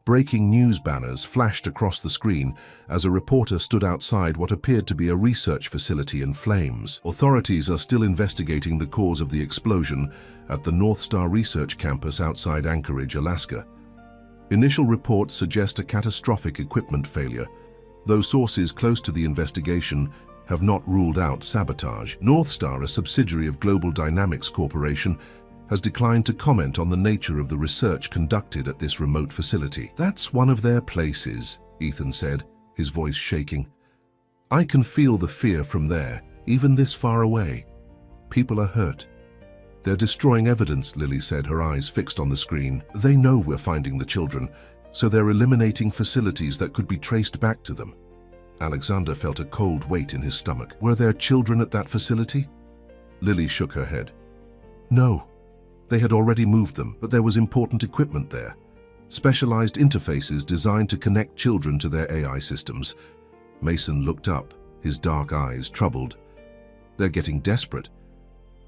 Breaking news banners flashed across the screen as a reporter stood outside what appeared to be a research facility in flames. Authorities are still investigating the cause of the explosion at the North Star Research Campus outside Anchorage, Alaska. Initial reports suggest a catastrophic equipment failure, though sources close to the investigation have not ruled out sabotage. North Star, a subsidiary of Global Dynamics Corporation, has declined to comment on the nature of the research conducted at this remote facility. "That's one of their places," Ethan said, his voice shaking. "I can feel the fear from there, even this far away. People are hurt." "They're destroying evidence," Lily said, her eyes fixed on the screen. "They know we're finding the children, so they're eliminating facilities that could be traced back to them." Alexander felt a cold weight in his stomach. "Were there children at that facility?" Lily shook her head. "No. They had already moved them, but there was important equipment there. Specialized interfaces designed to connect children to their AI systems." Mason looked up, his dark eyes troubled. "They're getting desperate.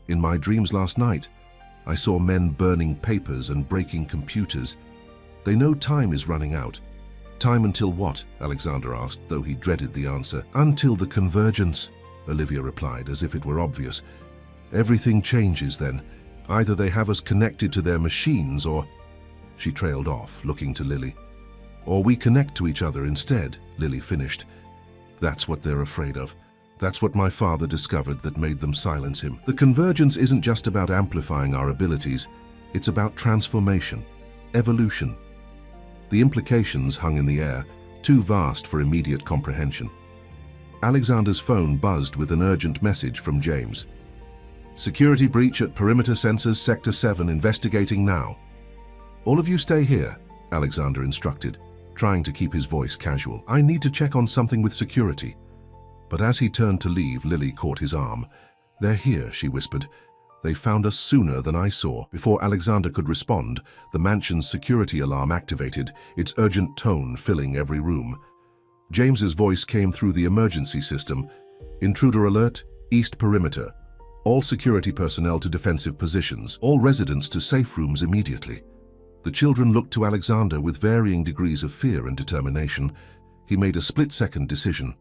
In my dreams last night, I saw men burning papers and breaking computers. They know time is running out." "Time until what?" Alexander asked, though he dreaded the answer. "Until the convergence," Olivia replied, as if it were obvious. "Everything changes then. Either they have us connected to their machines or—" She trailed off, looking to Lily. "Or we connect to each other instead," Lily finished. "That's what they're afraid of. That's what my father discovered that made them silence him. The convergence isn't just about amplifying our abilities. It's about transformation, evolution." The implications hung in the air, too vast for immediate comprehension. Alexander's phone buzzed with an urgent message from James. "Security breach at Perimeter Sensors Sector 7, investigating now." "All of you stay here," Alexander instructed, trying to keep his voice casual. "I need to check on something with security." But as he turned to leave, Lily caught his arm. "They're here," she whispered. "They found us sooner than I saw." Before Alexander could respond, the mansion's security alarm activated, its urgent tone filling every room. James's voice came through the emergency system. "Intruder alert, East Perimeter. All security personnel to defensive positions. All residents to safe rooms immediately." The children looked to Alexander with varying degrees of fear and determination. He made a split-second decision.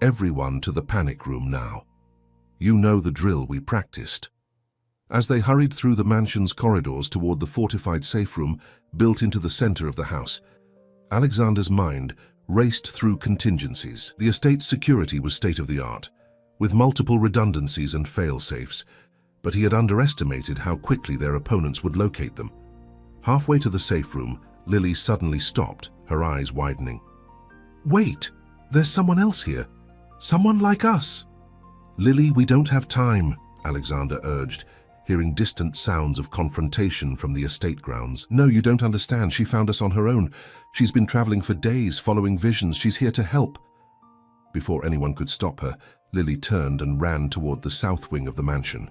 "Everyone to the panic room now. You know the drill we practiced." As they hurried through the mansion's corridors toward the fortified safe room built into the center of the house, Alexander's mind raced through contingencies. The estate's security was state-of-the-art, with multiple redundancies and fail-safes, but he had underestimated how quickly their opponents would locate them. Halfway to the safe room, Lily suddenly stopped, her eyes widening. "Wait! There's someone else here. Someone like us!" "Lily, we don't have time," Alexander urged, hearing distant sounds of confrontation from the estate grounds. "No, you don't understand. She found us on her own. She's been traveling for days, following visions. She's here to help." Before anyone could stop her, Lily turned and ran toward the south wing of the mansion.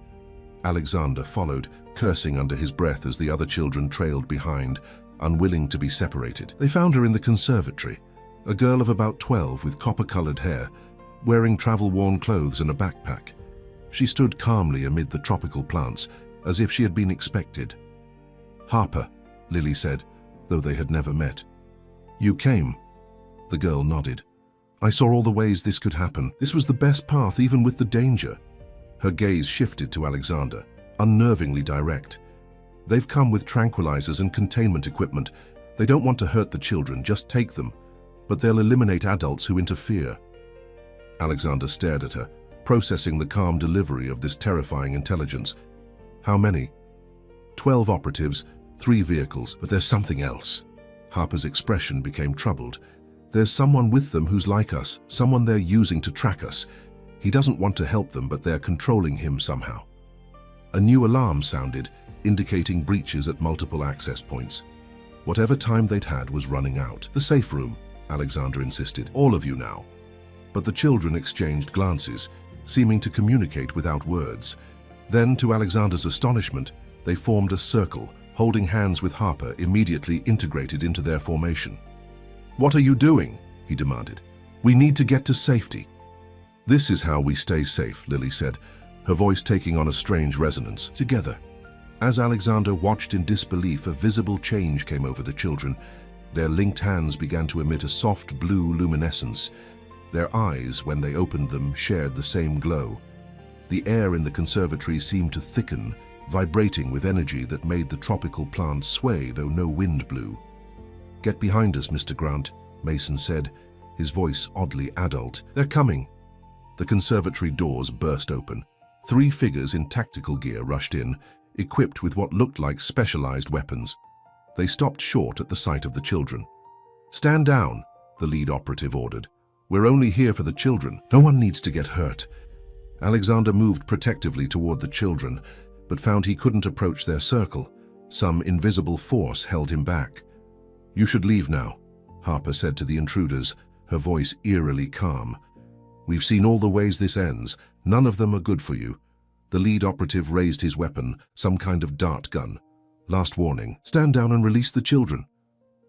Alexander followed, cursing under his breath as the other children trailed behind, unwilling to be separated. They found her in the conservatory, a girl of about 12 with copper-colored hair, wearing travel-worn clothes and a backpack. She stood calmly amid the tropical plants, as if she had been expected. "Harper," Lily said, though they had never met. "You came." The girl nodded. "I saw all the ways this could happen. This was the best path, even with the danger." Her gaze shifted to Alexander, unnervingly direct. "They've come with tranquilizers and containment equipment. They don't want to hurt the children, just take them. But they'll eliminate adults who interfere." Alexander stared at her, processing the calm delivery of this terrifying intelligence. "How many?" 12 operatives, 3 vehicles, but there's something else." Harper's expression became troubled. "There's someone with them who's like us, someone they're using to track us. He doesn't want to help them, but they're controlling him somehow." A new alarm sounded, indicating breaches at multiple access points. Whatever time they'd had was running out. "The safe room," Alexander insisted. "All of you now." But the children exchanged glances, seeming to communicate without words. Then, to Alexander's astonishment, they formed a circle, holding hands with Harper, immediately integrated into their formation. "What are you doing?" he demanded. We need to get to safety. This is how we stay safe, Lily said, her voice taking on a strange resonance. Together. As Alexander watched in disbelief, a visible change came over the children. Their linked hands began to emit a soft blue luminescence. Their eyes, when they opened them, shared the same glow. The air in the conservatory seemed to thicken, vibrating with energy that made the tropical plants sway, though no wind blew. "Get behind us, Mr. Grant," Mason said, his voice oddly adult. "They're coming." The conservatory doors burst open. 3 figures in tactical gear rushed in, equipped with what looked like specialized weapons. They stopped short at the sight of the children. "Stand down," the lead operative ordered. "We're only here for the children. No one needs to get hurt." Alexander moved protectively toward the children, but found he couldn't approach their circle. Some invisible force held him back. "You should leave now," Harper said to the intruders, her voice eerily calm. "We've seen all the ways this ends. None of them are good for you." The lead operative raised his weapon, some kind of dart gun. "Last warning, stand down and release the children."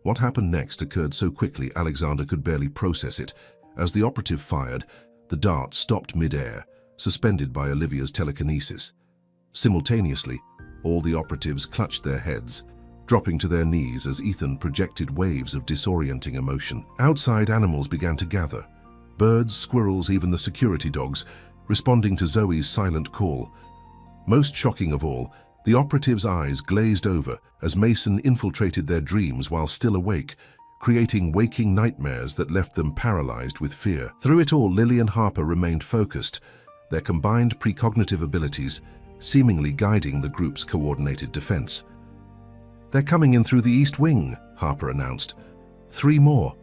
What happened next occurred so quickly Alexander could barely process it. As the operative fired, the dart stopped mid-air, suspended by Olivia's telekinesis. Simultaneously, all the operatives clutched their heads, dropping to their knees as Ethan projected waves of disorienting emotion. Outside, animals began to gather. Birds, squirrels, even the security dogs, responding to Zoe's silent call. Most shocking of all, the operatives' eyes glazed over as Mason infiltrated their dreams while still awake, creating waking nightmares that left them paralyzed with fear. Through it all, Lily and Harper remained focused, their combined precognitive abilities seemingly guiding the group's coordinated defense. "They're coming in through the east wing," Harper announced. 3 more.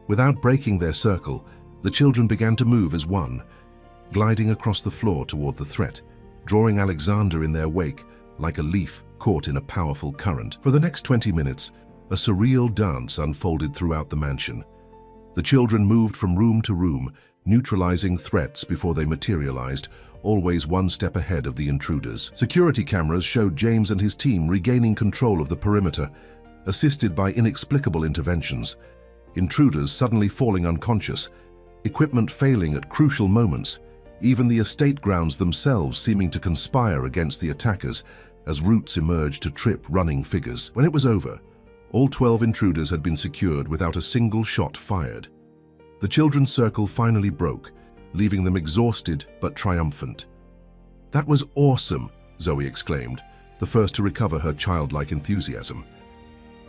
Without breaking their circle, the children began to move as one, gliding across the floor toward the threat, drawing Alexander in their wake like a leaf caught in a powerful current. For the next 20 minutes, a surreal dance unfolded throughout the mansion. The children moved from room to room, neutralizing threats before they materialized, always one step ahead of the intruders. Security cameras showed James and his team regaining control of the perimeter, assisted by inexplicable interventions. Intruders suddenly falling unconscious, equipment failing at crucial moments, even the estate grounds themselves seeming to conspire against the attackers as routes emerged to trip running figures. When it was over, all 12 intruders had been secured without a single shot fired. The children's circle finally broke, leaving them exhausted but triumphant. "That was awesome," Zoe exclaimed, the first to recover her childlike enthusiasm.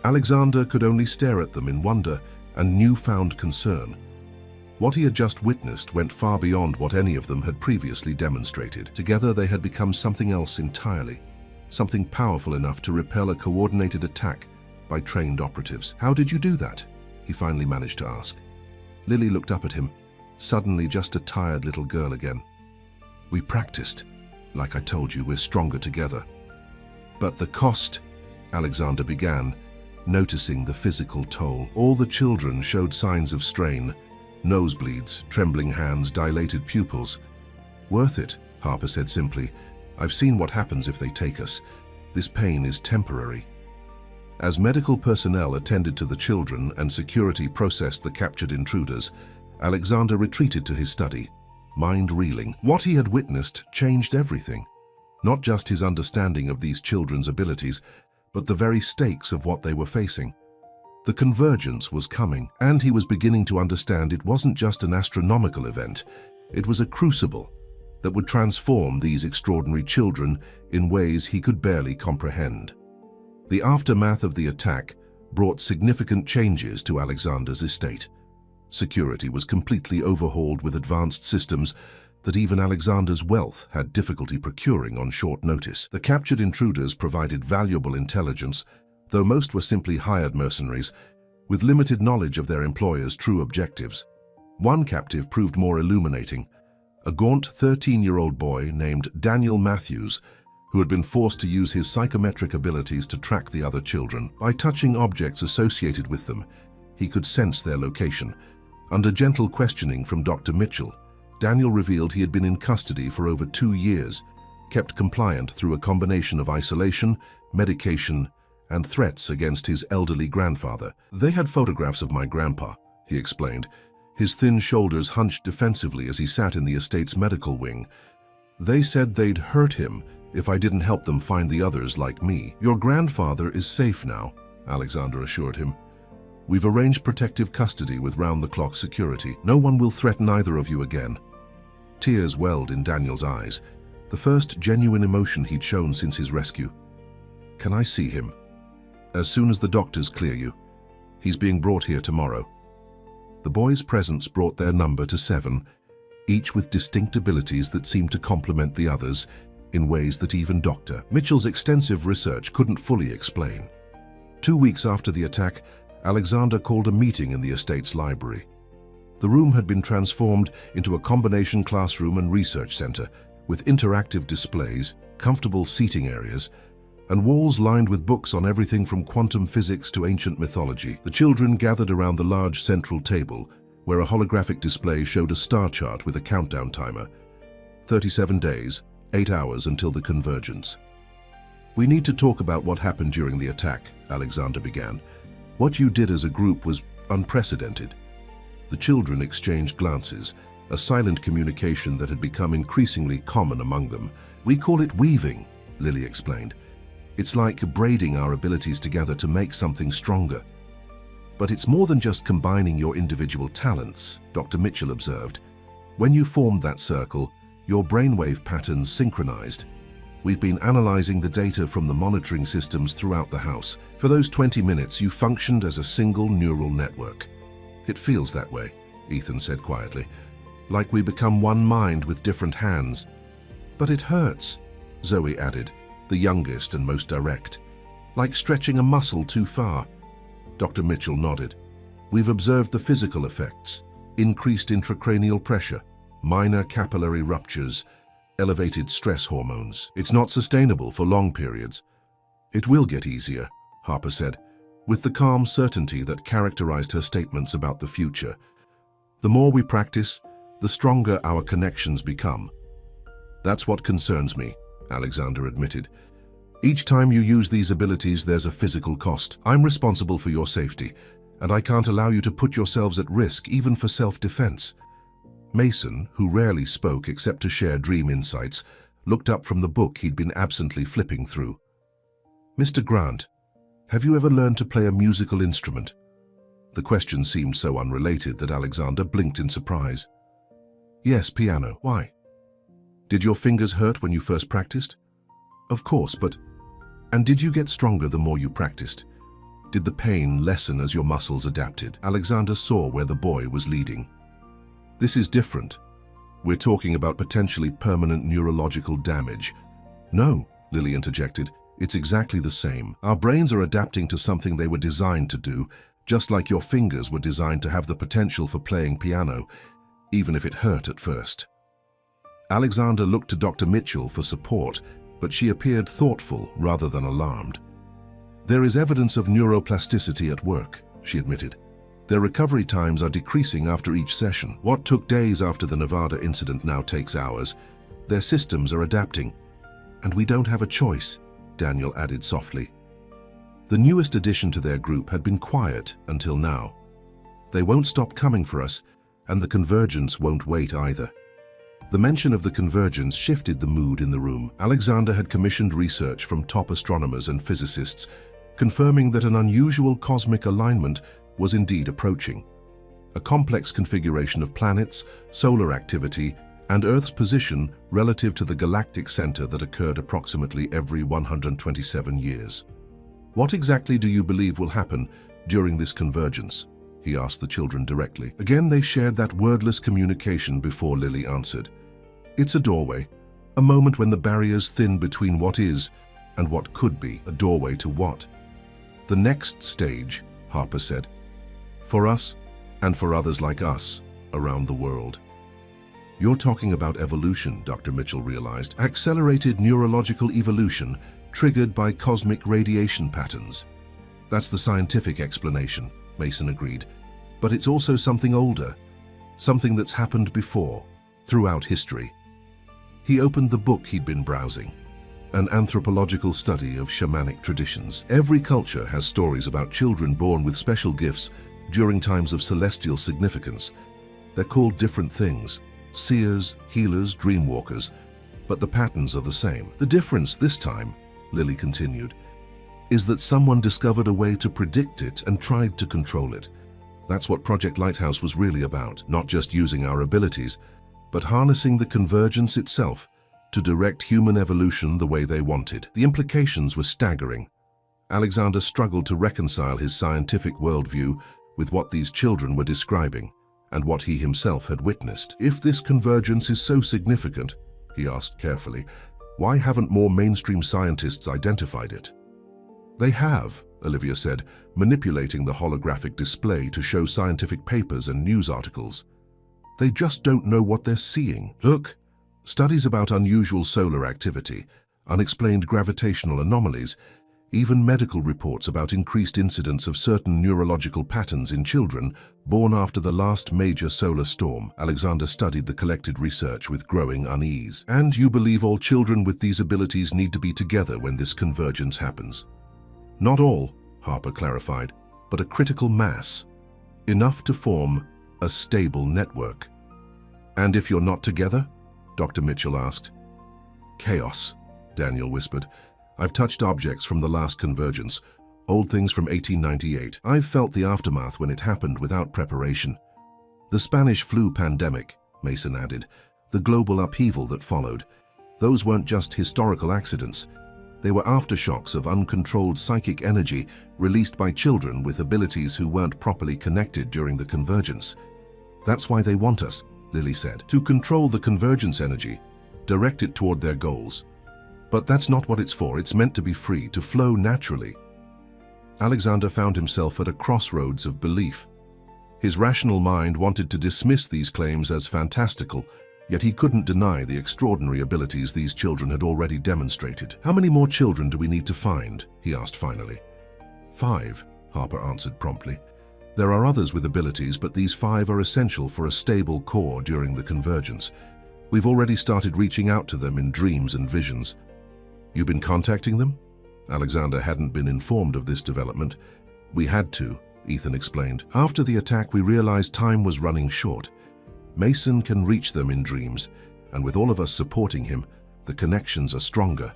Alexander could only stare at them in wonder and newfound concern. What he had just witnessed went far beyond what any of them had previously demonstrated. Together they had become something else entirely, something powerful enough to repel a coordinated attack by trained operatives. "How did you do that?" he finally managed to ask. Lily looked up at him, suddenly just a tired little girl again. "We practiced. Like I told you, we're stronger together." "But the cost," Alexander began, noticing the physical toll. All the children showed signs of strain, nosebleeds, trembling hands, dilated pupils. "Worth it," Harper said simply. "I've seen what happens if they take us. This pain is temporary." As medical personnel attended to the children and security processed the captured intruders, Alexander retreated to his study, mind reeling. What he had witnessed changed everything. Not just his understanding of these children's abilities, but the very stakes of what they were facing. The convergence was coming, and he was beginning to understand it wasn't just an astronomical event. It was a crucible that would transform these extraordinary children in ways he could barely comprehend. The aftermath of the attack brought significant changes to Alexander's estate. Security was completely overhauled with advanced systems that even Alexander's wealth had difficulty procuring on short notice. The captured intruders provided valuable intelligence, though most were simply hired mercenaries, with limited knowledge of their employers' true objectives. One captive proved more illuminating, a gaunt 13-year-old boy named Daniel Matthews, who had been forced to use his psychometric abilities to track the other children. By touching objects associated with them, he could sense their location. Under gentle questioning from Dr. Mitchell, Daniel revealed he had been in custody for over 2 years, kept compliant through a combination of isolation, medication, and threats against his elderly grandfather. "They had photographs of my grandpa," he explained, His thin shoulders hunched defensively as he sat in the estate's medical wing. "They said they'd hurt him if I didn't help them find the others like me." "Your grandfather is safe now," Alexander assured him. "We've arranged protective custody with round-the-clock security. No one will threaten either of you again." Tears welled in Daniel's eyes, the first genuine emotion he'd shown since his rescue. "Can I see him?" "As soon as the doctors clear you. He's being brought here tomorrow." The boy's presence brought their number to 7, each with distinct abilities that seemed to complement the others in ways that even Dr. Mitchell's extensive research couldn't fully explain. 2 weeks after the attack, Alexander called a meeting in the estate's library. The room had been transformed into a combination classroom and research center, with interactive displays, comfortable seating areas, and walls lined with books on everything from quantum physics to ancient mythology. The children gathered around the large central table, where a holographic display showed a star chart with a countdown timer. 37 days, 8 hours until the convergence. "We need to talk about what happened during the attack," Alexander began. "What you did as a group was unprecedented." The children exchanged glances, a silent communication that had become increasingly common among them. "We call it weaving," Lily explained. "It's like braiding our abilities together to make something stronger." "But it's more than just combining your individual talents," Dr. Mitchell observed. "When you formed that circle, your brainwave patterns synchronized. We've been analyzing the data from the monitoring systems throughout the house. For those 20 minutes, you functioned as a single neural network." "It feels that way," Ethan said quietly. "Like we become one mind with different hands." "But it hurts," Zoe added, the youngest and most direct. "Like stretching a muscle too far." Dr. Mitchell nodded. "We've observed the physical effects: increased intracranial pressure, minor capillary ruptures, elevated stress hormones. It's not sustainable for long periods." "It will get easier," Harper said, with the calm certainty that characterized her statements about the future. "The more we practice, the stronger our connections become." "That's what concerns me," Alexander admitted. "Each time you use these abilities, there's a physical cost. I'm responsible for your safety, and I can't allow you to put yourselves at risk, even for self-defense." Mason, who rarely spoke except to share dream insights, looked up from the book he'd been absently flipping through. "Mr. Grant, have you ever learned to play a musical instrument?" The question seemed so unrelated that Alexander blinked in surprise. "Yes, piano. Why?" "Did your fingers hurt when you first practiced?" "Of course, but..." "And did you get stronger the more you practiced? Did the pain lessen as your muscles adapted?" Alexander saw where the boy was leading. "This is different. We're talking about potentially permanent neurological damage." "No," Lily interjected. "It's exactly the same. Our brains are adapting to something they were designed to do, just like your fingers were designed to have the potential for playing piano, even if it hurt at first." Alexander looked to Dr. Mitchell for support, but she appeared thoughtful rather than alarmed. "There is evidence of neuroplasticity at work," she admitted. "Their recovery times are decreasing after each session. What took days after the Nevada incident now takes hours. Their systems are adapting. And we don't have a choice," Daniel added softly. The newest addition to their group had been quiet until now. "They won't stop coming for us, and the convergence won't wait either." The mention of the convergence shifted the mood in the room. Alexander had commissioned research from top astronomers and physicists, confirming that an unusual cosmic alignment was indeed approaching. A complex configuration of planets, solar activity, and Earth's position relative to the galactic center that occurred approximately every 127 years. "What exactly do you believe will happen during this convergence?" he asked the children directly. Again, they shared that wordless communication before Lily answered. "It's a doorway, a moment when the barriers thin between what is and what could be. A doorway to what?" "The next stage," Harper said. "For us, and for others like us, around the world." "You're talking about evolution," Dr. Mitchell realized. "Accelerated neurological evolution triggered by cosmic radiation patterns." "That's the scientific explanation," Mason agreed. "But it's also something older, something that's happened before, throughout history." He opened the book he'd been browsing, an anthropological study of shamanic traditions. Every culture has stories about children born with special gifts during times of celestial significance, They're called different things: seers, healers, dreamwalkers, but the patterns are the same. The difference this time, Lily continued, is that someone discovered a way to predict it and tried to control it. That's what Project Lighthouse was really about, not just using our abilities, but harnessing the convergence itself to direct human evolution the way they wanted. The implications were staggering. Alexander struggled to reconcile his scientific worldview with what these children were describing and what he himself had witnessed. If this convergence is so significant, he asked carefully, why haven't more mainstream scientists identified it? They have, Olivia said, manipulating the holographic display to show scientific papers and news articles. They just don't know what they're seeing. Look, studies about unusual solar activity, unexplained gravitational anomalies, even medical reports about increased incidence of certain neurological patterns in children born after the last major solar storm. Alexander studied the collected research with growing unease. And you believe all children with these abilities need to be together when this convergence happens? Not all, Harper clarified, but a critical mass, enough to form a stable network. And if you're not together? Dr. Mitchell asked. Chaos, Daniel whispered. I've touched objects from the last convergence, old things from 1898. I've felt the aftermath when it happened without preparation. The Spanish flu pandemic, Mason added, the global upheaval that followed. Those weren't just historical accidents. They were aftershocks of uncontrolled psychic energy released by children with abilities who weren't properly connected during the convergence. That's why they want us, Lily said, to control the convergence energy, direct it toward their goals. But that's not what it's for. It's meant to be free, to flow naturally. Alexander found himself at a crossroads of belief. His rational mind wanted to dismiss these claims as fantastical, yet he couldn't deny the extraordinary abilities these children had already demonstrated. How many more children do we need to find? He asked finally. 5, Harper answered promptly. There are others with abilities, but these 5 are essential for a stable core during the convergence. We've already started reaching out to them in dreams and visions. You've been contacting them? Alexander hadn't been informed of this development. We had to, Ethan explained. After the attack, we realized time was running short. Mason can reach them in dreams, and with all of us supporting him, the connections are stronger.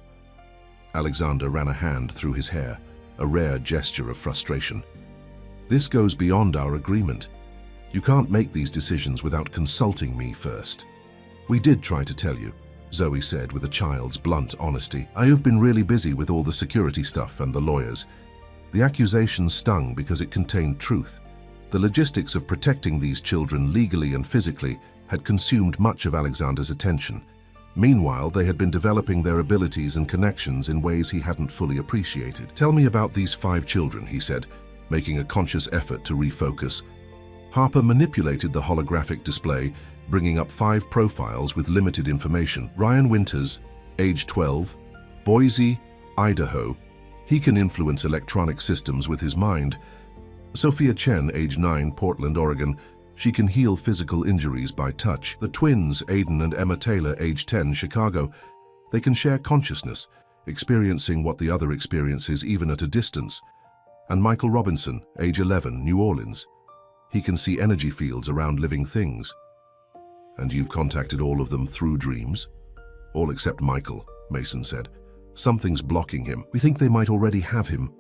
Alexander ran a hand through his hair, a rare gesture of frustration. This goes beyond our agreement. You can't make these decisions without consulting me first. We did try to tell you, Zoe said with a child's blunt honesty. I have been really busy with all the security stuff and the lawyers. The accusations stung because it contained truth. The logistics of protecting these children legally and physically had consumed much of Alexander's attention. Meanwhile, they had been developing their abilities and connections in ways he hadn't fully appreciated. Tell me about these 5 children, he said, making a conscious effort to refocus. Harper manipulated the holographic display, bringing up 5 profiles with limited information. Ryan Winters, age 12, Boise, Idaho. He can influence electronic systems with his mind. Sophia Chen, age 9, Portland, Oregon. She can heal physical injuries by touch. The twins, Aiden and Emma Taylor, age 10, Chicago. They can share consciousness, experiencing what the other experiences even at a distance. And Michael Robinson, age 11, New Orleans. He can see energy fields around living things. And you've contacted all of them through dreams? All except Michael, Mason said. Something's blocking him. We think they might already have him.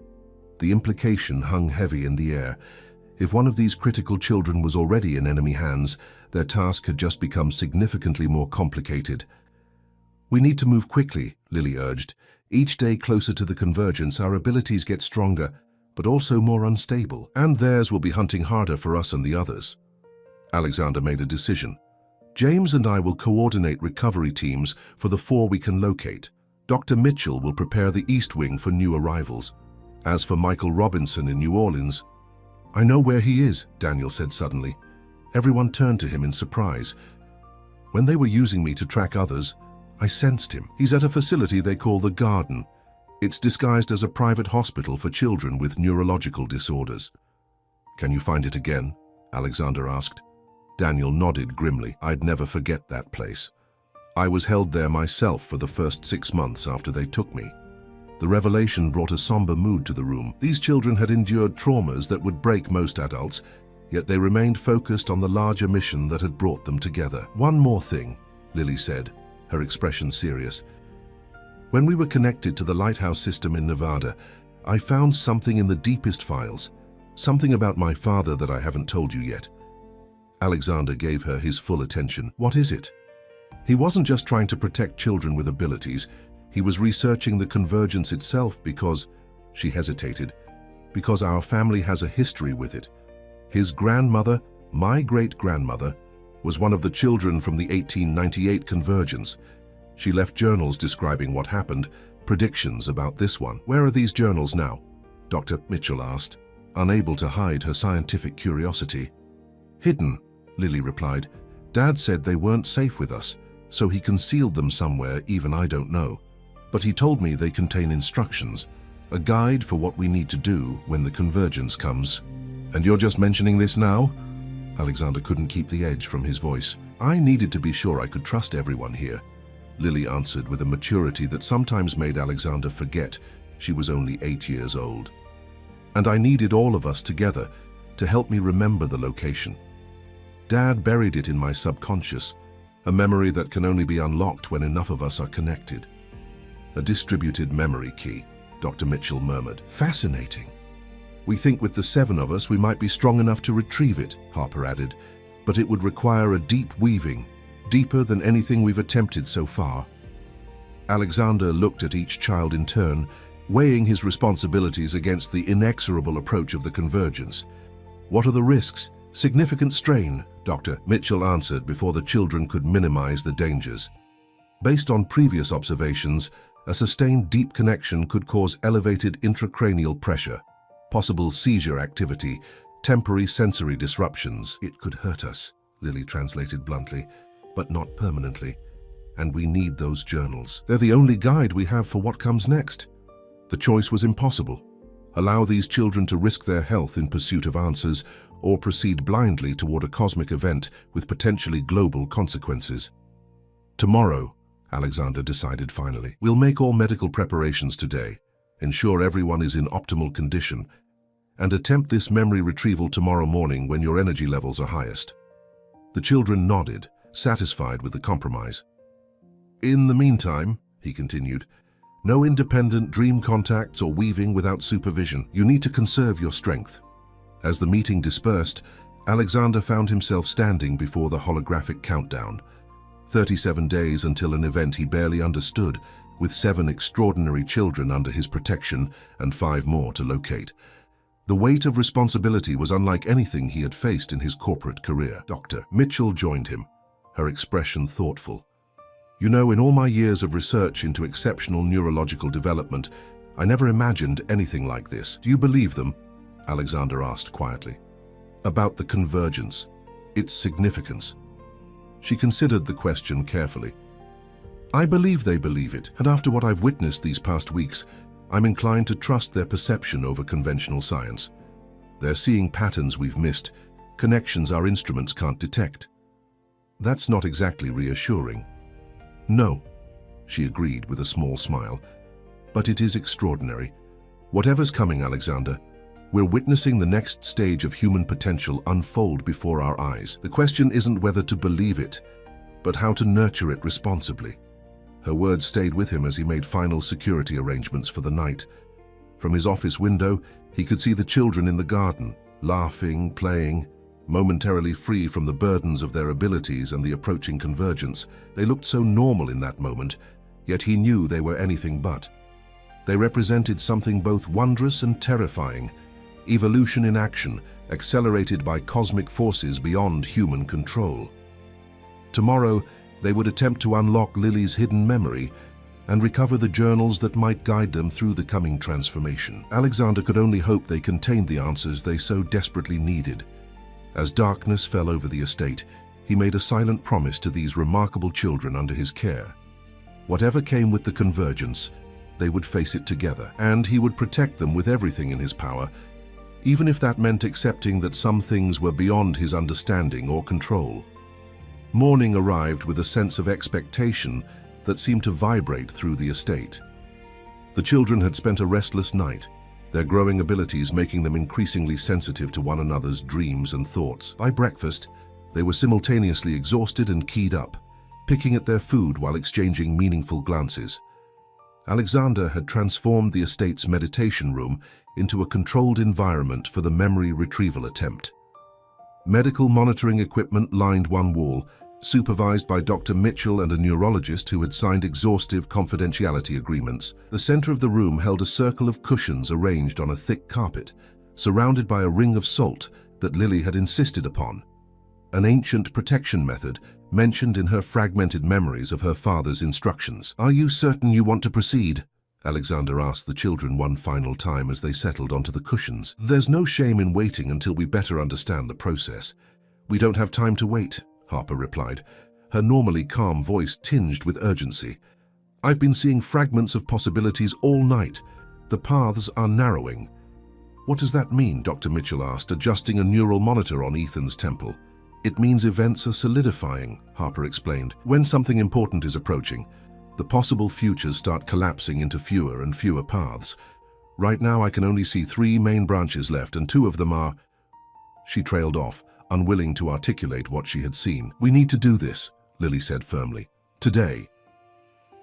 The implication hung heavy in the air. If one of these critical children was already in enemy hands, their task had just become significantly more complicated. We need to move quickly, Lily urged. Each day closer to the convergence, our abilities get stronger, but also more unstable, and theirs will be hunting harder for us and the others. Alexander made a decision. James and I will coordinate recovery teams for the 4 we can locate. Dr. Mitchell will prepare the East Wing for new arrivals. As for Michael Robinson in New Orleans, I know where he is, Daniel said suddenly. Everyone turned to him in surprise. When they were using me to track others, I sensed him. He's at a facility they call the Garden. It's disguised as a private hospital for children with neurological disorders. Can you find it again? Alexander asked. Daniel nodded grimly. I'd never forget that place. I was held there myself for the first 6 months after they took me. The revelation brought a somber mood to the room. These children had endured traumas that would break most adults, yet they remained focused on the larger mission that had brought them together. "One more thing," Lily said, her expression serious. "When we were connected to the lighthouse system in Nevada, I found something in the deepest files, something about my father that I haven't told you yet." Alexander gave her his full attention. "What is it?" He wasn't just trying to protect children with abilities. He was researching the convergence itself because, she hesitated, because our family has a history with it. His grandmother, my great-grandmother, was one of the children from the 1898 convergence. She left journals describing what happened, predictions about this one. "Where are these journals now?" Dr. Mitchell asked, unable to hide her scientific curiosity. "Hidden," Lily replied. "Dad said they weren't safe with us, so he concealed them somewhere even I don't know. But he told me they contain instructions, a guide for what we need to do when the convergence comes." "And you're just mentioning this now?" Alexander couldn't keep the edge from his voice. "I needed to be sure I could trust everyone here," Lily answered with a maturity that sometimes made Alexander forget she was only 8 years old. "And I needed all of us together to help me remember the location. Dad buried it in my subconscious, a memory that can only be unlocked when enough of us are connected." "A distributed memory key," Dr. Mitchell murmured. "Fascinating. We think with the 7 of us we might be strong enough to retrieve it," Harper added, "but it would require a deep weaving, deeper than anything we've attempted so far." Alexander looked at each child in turn, weighing his responsibilities against the inexorable approach of the convergence. "What are the risks? Significant strain," Dr. Mitchell answered before the children could minimize the dangers. "Based on previous observations, a sustained deep connection could cause elevated intracranial pressure, possible seizure activity, temporary sensory disruptions. It could hurt us," Lily translated bluntly, "but not permanently. And we need those journals. They're the only guide we have for what comes next." The choice was impossible. Allow these children to risk their health in pursuit of answers, or proceed blindly toward a cosmic event with potentially global consequences. "Tomorrow," Alexander decided finally, "we'll make all medical preparations today, ensure everyone is in optimal condition, and attempt this memory retrieval tomorrow morning when your energy levels are highest." The children nodded, satisfied with the compromise. "In the meantime," he continued, "no independent dream contacts or weaving without supervision. You need to conserve your strength." As the meeting dispersed, Alexander found himself standing before the holographic countdown. 37 days until an event he barely understood, with 7 extraordinary children under his protection and 5 more to locate. The weight of responsibility was unlike anything he had faced in his corporate career. Dr. Mitchell joined him, her expression thoughtful. "You know, in all my years of research into exceptional neurological development, I never imagined anything like this. Do you believe them?" Alexander asked quietly. "About the convergence, its significance." She considered the question carefully. "I believe they believe it, and after what I've witnessed these past weeks, I'm inclined to trust their perception over conventional science. They're seeing patterns we've missed, connections our instruments can't detect." "That's not exactly reassuring." "No," she agreed with a small smile, "but it is extraordinary. Whatever's coming, Alexander, we're witnessing the next stage of human potential unfold before our eyes. The question isn't whether to believe it, but how to nurture it responsibly." Her words stayed with him as he made final security arrangements for the night. From his office window, he could see the children in the garden, laughing, playing, momentarily free from the burdens of their abilities and the approaching convergence. They looked so normal in that moment, yet he knew they were anything but. They represented something both wondrous and terrifying, evolution in action, accelerated by cosmic forces beyond human control. Tomorrow, they would attempt to unlock Lily's hidden memory and recover the journals that might guide them through the coming transformation. Alexander could only hope they contained the answers they so desperately needed. As darkness fell over the estate, he made a silent promise to these remarkable children under his care. Whatever came with the convergence, they would face it together, and he would protect them with everything in his power, even if that meant accepting that some things were beyond his understanding or control. Morning arrived with a sense of expectation that seemed to vibrate through the estate. The children had spent a restless night, their growing abilities making them increasingly sensitive to one another's dreams and thoughts. By breakfast, they were simultaneously exhausted and keyed up, picking at their food while exchanging meaningful glances. Alexander had transformed the estate's meditation room into a controlled environment for the memory retrieval attempt. Medical monitoring equipment lined one wall, supervised by Dr. Mitchell and a neurologist who had signed exhaustive confidentiality agreements. The center of the room held a circle of cushions arranged on a thick carpet, surrounded by a ring of salt that Lily had insisted upon, an ancient protection method mentioned in her fragmented memories of her father's instructions. "Are you certain you want to proceed?" Alexander asked the children one final time as they settled onto the cushions. "There's no shame in waiting until we better understand the process. We don't have time to wait," Harper replied, her normally calm voice tinged with urgency. "I've been seeing fragments of possibilities all night. The paths are narrowing." "What does that mean?" Dr. Mitchell asked, adjusting a neural monitor on Ethan's temple. "It means events are solidifying," Harper explained. "When something important is approaching, the possible futures start collapsing into fewer and fewer paths. Right now I can only see 3 main branches left, and 2 of them are—" She trailed off, unwilling to articulate what she had seen. "We need to do this," Lily said firmly. "Today."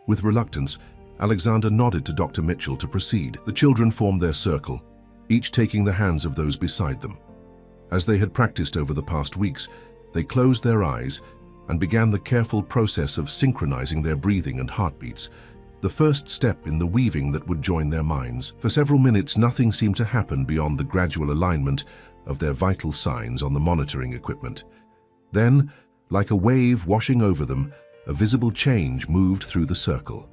With reluctance, Alexander nodded to Dr. Mitchell to proceed. The children formed their circle, each taking the hands of those beside them. As they had practiced over the past weeks, they closed their eyes and began the careful process of synchronizing their breathing and heartbeats, the first step in the weaving that would join their minds. For several minutes, nothing seemed to happen beyond the gradual alignment of their vital signs on the monitoring equipment. Then, like a wave washing over them, a visible change moved through the circle.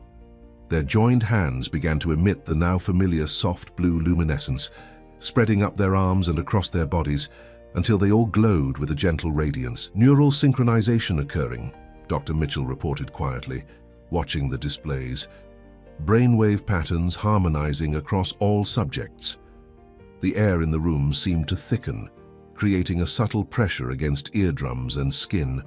Their joined hands began to emit the now familiar soft blue luminescence, spreading up their arms and across their bodies until they all glowed with a gentle radiance. "Neural synchronization occurring," Dr. Mitchell reported quietly, watching the displays. "Brainwave patterns harmonizing across all subjects." The air in the room seemed to thicken, creating a subtle pressure against eardrums and skin.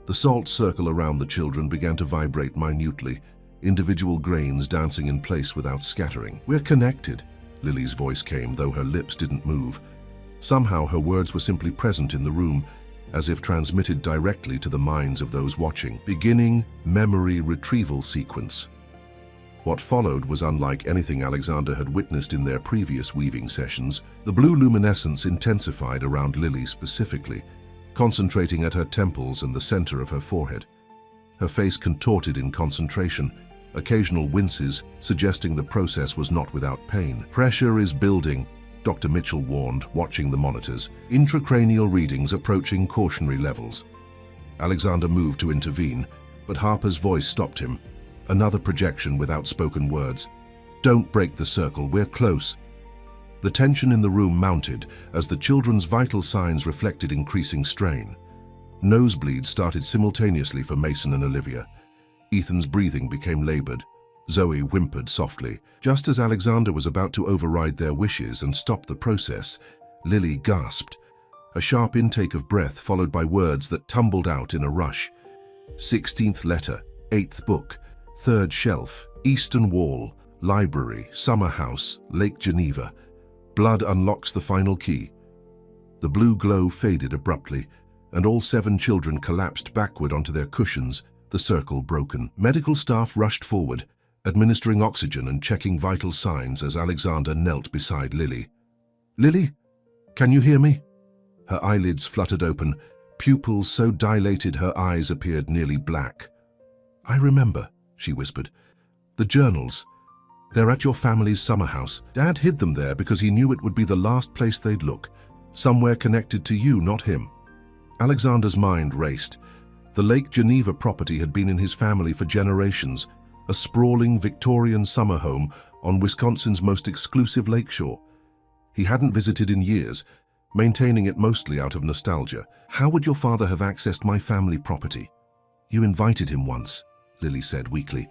The salt circle around the children began to vibrate minutely, individual grains dancing in place without scattering. "We're connected," Lily's voice came, though her lips didn't move. Somehow her words were simply present in the room, as if transmitted directly to the minds of those watching. Beginning memory retrieval sequence. What followed was unlike anything Alexander had witnessed in their previous weaving sessions. The blue luminescence intensified around Lily specifically, concentrating at her temples and the center of her forehead. Her face contorted in concentration, occasional winces suggesting the process was not without pain. "Pressure is building," Dr. Mitchell warned, watching the monitors. "Intracranial readings approaching cautionary levels." Alexander moved to intervene, but Harper's voice stopped him. Another projection with outspoken words. "Don't break the circle, we're close." The tension in the room mounted as the children's vital signs reflected increasing strain. Nosebleeds started simultaneously for Mason and Olivia. Ethan's breathing became labored. Zoe whimpered softly. Just as Alexander was about to override their wishes and stop the process, Lily gasped. A sharp intake of breath followed by words that tumbled out in a rush. 16th letter, 8th book, 3rd shelf, eastern wall, library, summer house, Lake Geneva. Blood unlocks the final key. The blue glow faded abruptly, and all 7 children collapsed backward onto their cushions, the circle broken. Medical staff rushed forward, administering oxygen and checking vital signs as Alexander knelt beside Lily. "Lily, can you hear me?" Her eyelids fluttered open, pupils so dilated her eyes appeared nearly black. "I remember," she whispered. "The journals. They're at your family's summer house. Dad hid them there because he knew it would be the last place they'd look. Somewhere connected to you, not him." Alexander's mind raced. The Lake Geneva property had been in his family for generations, a sprawling Victorian summer home on Wisconsin's most exclusive lakeshore. He hadn't visited in years, maintaining it mostly out of nostalgia. "How would your father have accessed my family property?" "You invited him once," Lily said weakly.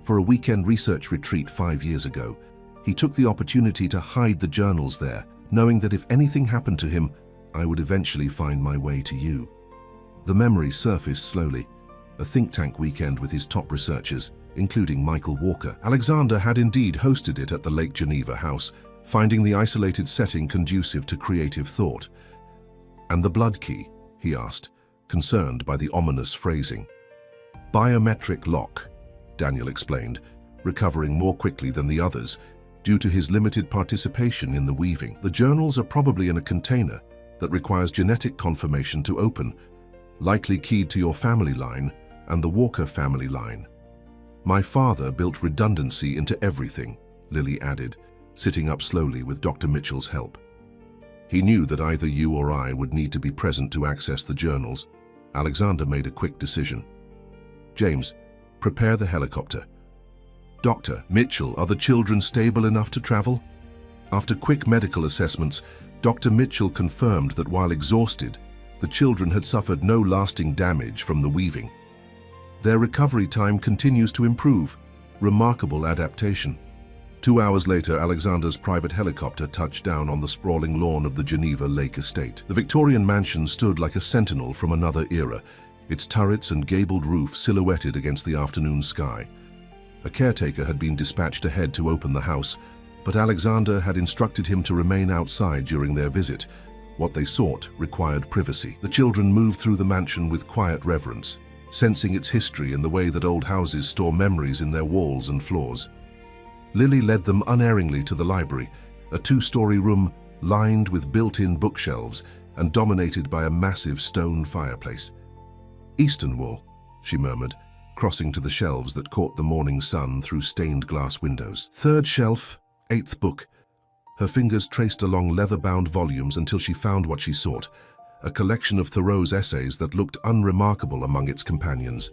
"For a weekend research retreat 5 years ago. He took the opportunity to hide the journals there, knowing that if anything happened to him, I would eventually find my way to you." The memory surfaced slowly. A think tank weekend with his top researchers, including Michael Walker. Alexander had indeed hosted it at the Lake Geneva house, finding the isolated setting conducive to creative thought. "And the blood key?" he asked, concerned by the ominous phrasing. "Biometric lock," Daniel explained, recovering more quickly than the others due to his limited participation in the weaving. "The journals are probably in a container that requires genetic confirmation to open, likely keyed to your family line and the Walker family line. My father built redundancy into everything," Lily added, sitting up slowly with Dr. Mitchell's help. "He knew that either you or I would need to be present to access the journals." Alexander made a quick decision. "James, prepare the helicopter." "Dr. Mitchell, are the children stable enough to travel?" After quick medical assessments, Dr. Mitchell confirmed that while exhausted, the children had suffered no lasting damage from the weaving. Their recovery time continues to improve. Remarkable adaptation. 2 hours later, Alexander's private helicopter touched down on the sprawling lawn of the Geneva Lake Estate. The Victorian mansion stood like a sentinel from another era, its turrets and gabled roof silhouetted against the afternoon sky. A caretaker had been dispatched ahead to open the house, but Alexander had instructed him to remain outside during their visit. What they sought required privacy. The children moved through the mansion with quiet reverence, sensing its history in the way that old houses store memories in their walls and floors. Lily led them unerringly to the library, a 2-story room lined with built-in bookshelves and dominated by a massive stone fireplace. "Eastern wall," she murmured, crossing to the shelves that caught the morning sun through stained glass windows. "Third shelf, 8th book." Her fingers traced along leather-bound volumes until she found what she sought, a collection of Thoreau's essays that looked unremarkable among its companions.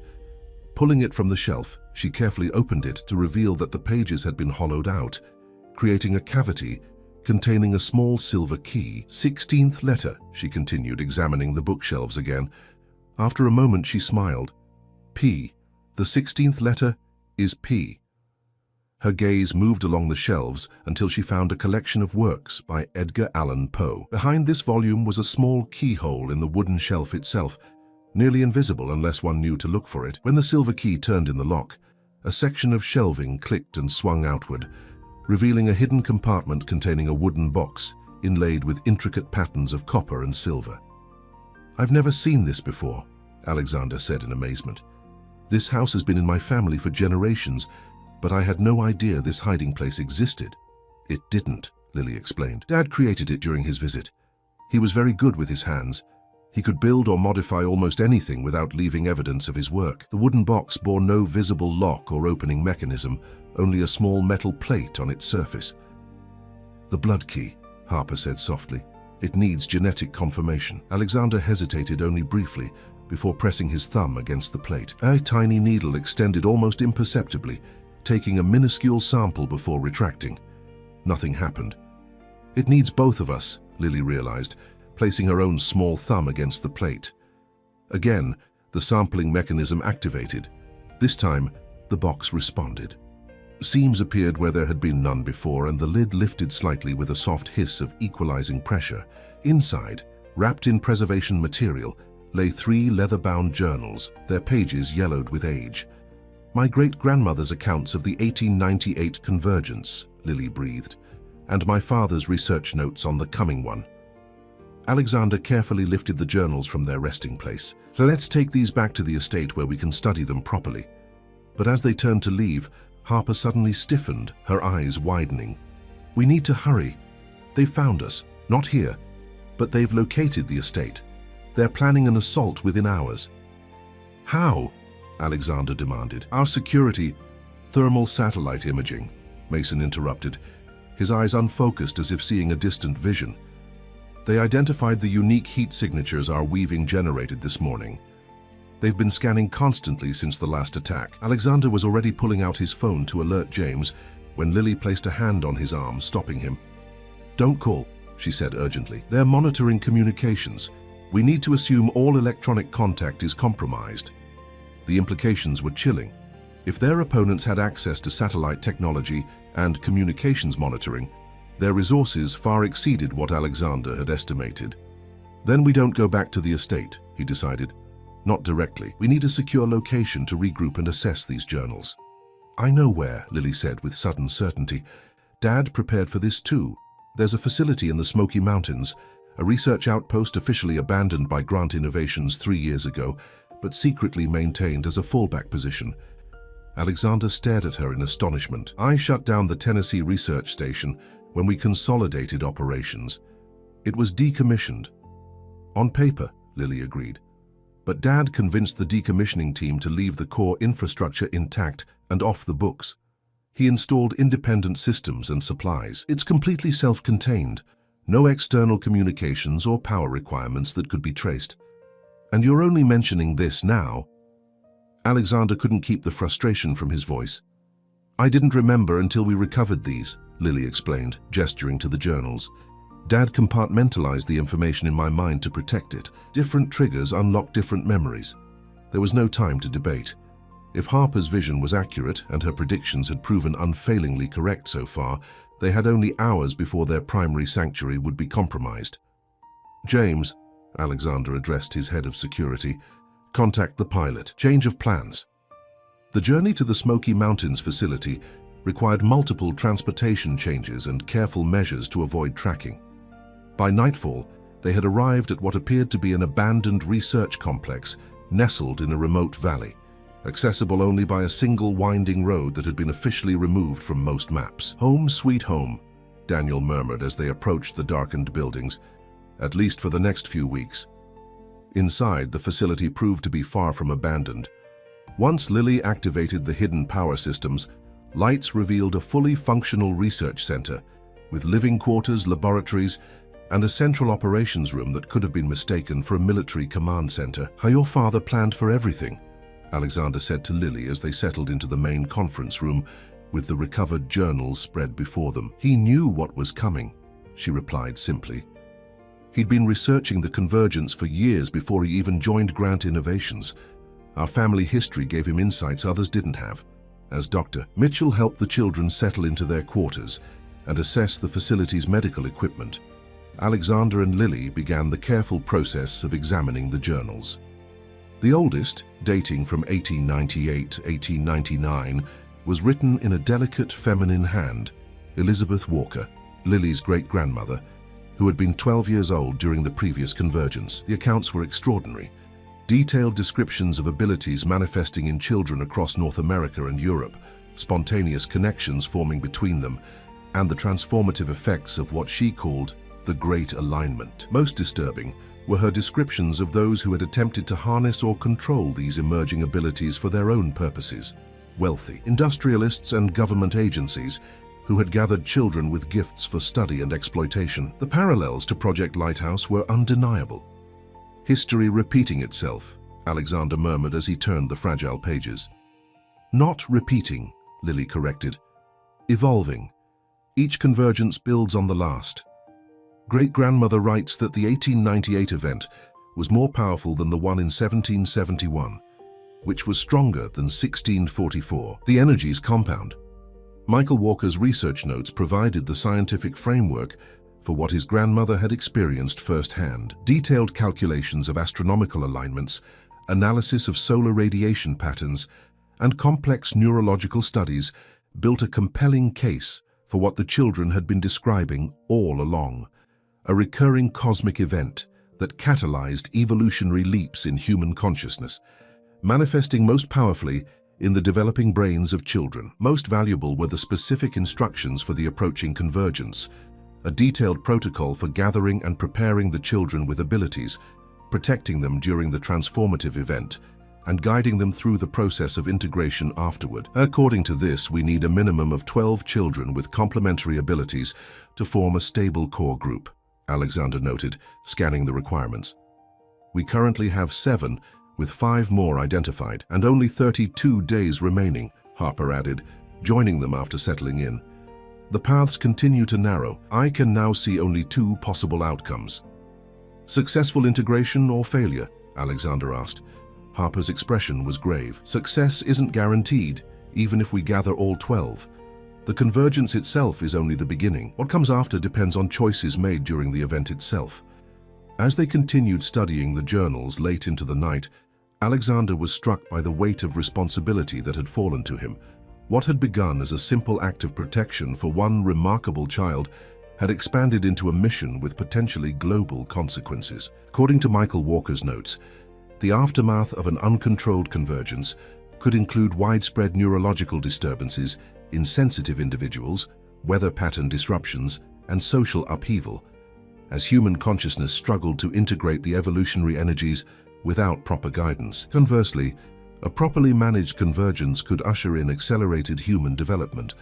Pulling it from the shelf, she carefully opened it to reveal that the pages had been hollowed out, creating a cavity containing a small silver key. "16th letter," she continued, examining the bookshelves again. After a moment, she smiled. "P. The 16th letter is P." Her gaze moved along the shelves until she found a collection of works by Edgar Allan Poe. Behind this volume was a small keyhole in the wooden shelf itself, nearly invisible unless one knew to look for it. When the silver key turned in the lock, a section of shelving clicked and swung outward, revealing a hidden compartment containing a wooden box inlaid with intricate patterns of copper and silver. "I've never seen this before," Alexander said in amazement. "This house has been in my family for generations, but I had no idea this hiding place existed." "It didn't," Lily explained. "Dad created it during his visit. He was very good with his hands. He could build or modify almost anything without leaving evidence of his work." The wooden box bore no visible lock or opening mechanism, only a small metal plate on its surface. "The blood key," Harper said softly. "It needs genetic confirmation." Alexander hesitated only briefly before pressing his thumb against the plate. A tiny needle extended almost imperceptibly, taking a minuscule sample before retracting. Nothing happened. "It needs both of us," Lily realized, placing her own small thumb against the plate. Again, the sampling mechanism activated. This time, the box responded. Seams appeared where there had been none before, and the lid lifted slightly with a soft hiss of equalizing pressure. Inside, wrapped in preservation material, lay 3 leather-bound journals, their pages yellowed with age. "My great-grandmother's accounts of the 1898 convergence," Lily breathed, "and my father's research notes on the coming one." Alexander carefully lifted the journals from their resting place. "Let's take these back to the estate where we can study them properly." But as they turned to leave, Harper suddenly stiffened, her eyes widening. "We need to hurry. They've found us, not here, but they've located the estate. They're planning an assault within hours." "How?" Alexander demanded. "Our security, thermal satellite imaging," Mason interrupted, his eyes unfocused as if seeing a distant vision. "They identified the unique heat signatures our weaving generated this morning. They've been scanning constantly since the last attack." Alexander was already pulling out his phone to alert James when Lily placed a hand on his arm, stopping him. "Don't call," she said urgently. "They're monitoring communications. We need to assume all electronic contact is compromised." The implications were chilling. If their opponents had access to satellite technology and communications monitoring, their resources far exceeded what Alexander had estimated. "Then we don't go back to the estate," he decided. "Not directly. We need a secure location to regroup and assess these journals." "I know where," Lily said with sudden certainty. Dad prepared for this too. There's a facility in the Smoky Mountains, a research outpost officially abandoned by Grant Innovations 3 years ago, but secretly maintained as a fallback position. Alexander stared at her in astonishment. I shut down the Tennessee research station when we consolidated operations. It was decommissioned. On paper, Lily agreed. But Dad convinced the decommissioning team to leave the core infrastructure intact and off the books. He installed independent systems and supplies. It's completely self-contained. No external communications or power requirements that could be traced. And you're only mentioning this now. Alexander couldn't keep the frustration from his voice. I didn't remember until we recovered these, Lily explained, gesturing to the journals. Dad compartmentalized the information in my mind to protect it. Different triggers unlocked different memories. There was no time to debate. If Harper's vision was accurate and her predictions had proven unfailingly correct so far, they had only hours before their primary sanctuary would be compromised. James, Alexander addressed his head of security, contact the pilot. Change of plans. The journey to the Smoky Mountains facility required multiple transportation changes and careful measures to avoid tracking. By nightfall, they had arrived at what appeared to be an abandoned research complex nestled in a remote valley, accessible only by a single winding road that had been officially removed from most maps. Home sweet home, Daniel murmured as they approached the darkened buildings, at least for the next few weeks. Inside, the facility proved to be far from abandoned. Once Lily activated the hidden power systems, lights revealed a fully functional research center, with living quarters, laboratories, and a central operations room that could have been mistaken for a military command center. How your father planned for everything, Alexander said to Lily as they settled into the main conference room with the recovered journals spread before them. He knew what was coming, she replied simply. He'd been researching the convergence for years before he even joined Grant Innovations. Our family history gave him insights others didn't have. As doctor, Mitchell helped the children settle into their quarters and assess the facility's medical equipment. Alexander and Lily began the careful process of examining the journals. The oldest, dating from 1898-1899, was written in a delicate feminine hand, Elizabeth Walker, Lily's great-grandmother, who had been 12 years old during the previous convergence. The accounts were extraordinary. Detailed descriptions of abilities manifesting in children across North America and Europe, spontaneous connections forming between them, and the transformative effects of what she called the Great Alignment. Most disturbing were her descriptions of those who had attempted to harness or control these emerging abilities for their own purposes. Wealthy industrialists and government agencies who had gathered children with gifts for study and exploitation. The parallels to Project Lighthouse were undeniable. History repeating itself, Alexander murmured as he turned the fragile pages. Not repeating, Lily corrected. Evolving. Each convergence builds on the last. Great-grandmother writes that the 1898 event was more powerful than the one in 1771, which was stronger than 1644. The energies compound. Michael Walker's research notes provided the scientific framework for what his grandmother had experienced firsthand. Detailed calculations of astronomical alignments, analysis of solar radiation patterns, and complex neurological studies built a compelling case for what the children had been describing all along. A recurring cosmic event that catalyzed evolutionary leaps in human consciousness, manifesting most powerfully in the developing brains of children. Most valuable were the specific instructions for the approaching convergence, a detailed protocol for gathering and preparing the children with abilities, protecting them during the transformative event, and guiding them through the process of integration afterward. According to this, we need a minimum of 12 children with complementary abilities to form a stable core group, Alexander noted, scanning the requirements. We currently have 7, with 5 more identified, and only 32 days remaining, Harper added, joining them after settling in. The paths continue to narrow. I can now see only 2 possible outcomes. Successful integration or failure, Alexander asked. Harper's expression was grave. Success isn't guaranteed, even if we gather all 12. The convergence itself is only the beginning. What comes after depends on choices made during the event itself. As they continued studying the journals late into the night, Alexander was struck by the weight of responsibility that had fallen to him. What had begun as a simple act of protection for one remarkable child had expanded into a mission with potentially global consequences. According to Michael Walker's notes, the aftermath of an uncontrolled convergence could include widespread neurological disturbances in sensitive individuals, weather pattern disruptions, and social upheaval, as human consciousness struggled to integrate the evolutionary energies without proper guidance. Conversely, a properly managed convergence could usher in accelerated human development,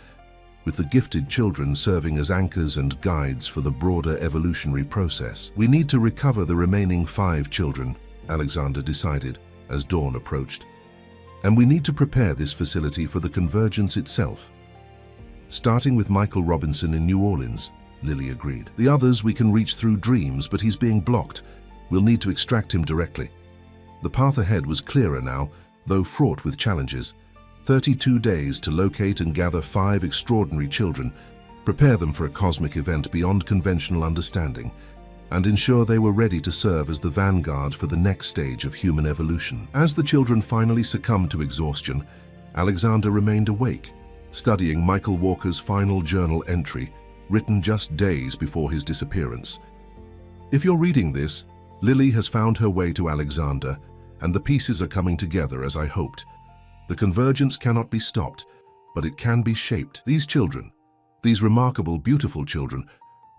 with the gifted children serving as anchors and guides for the broader evolutionary process. We need to recover the remaining 5 children, Alexander decided as dawn approached. And we need to prepare this facility for the convergence itself. Starting with Michael Robinson in New Orleans, Lily agreed. The others we can reach through dreams, but he's being blocked. We'll need to extract him directly. The path ahead was clearer now, though fraught with challenges. 32 days to locate and gather 5 extraordinary children, prepare them for a cosmic event beyond conventional understanding, and ensure they were ready to serve as the vanguard for the next stage of human evolution. As the children finally succumbed to exhaustion, Alexander remained awake, studying Michael Walker's final journal entry, written just days before his disappearance. If you're reading this, Lily has found her way to Alexander, and the pieces are coming together as I hoped. The convergence cannot be stopped, but it can be shaped. These children, these remarkable, beautiful children,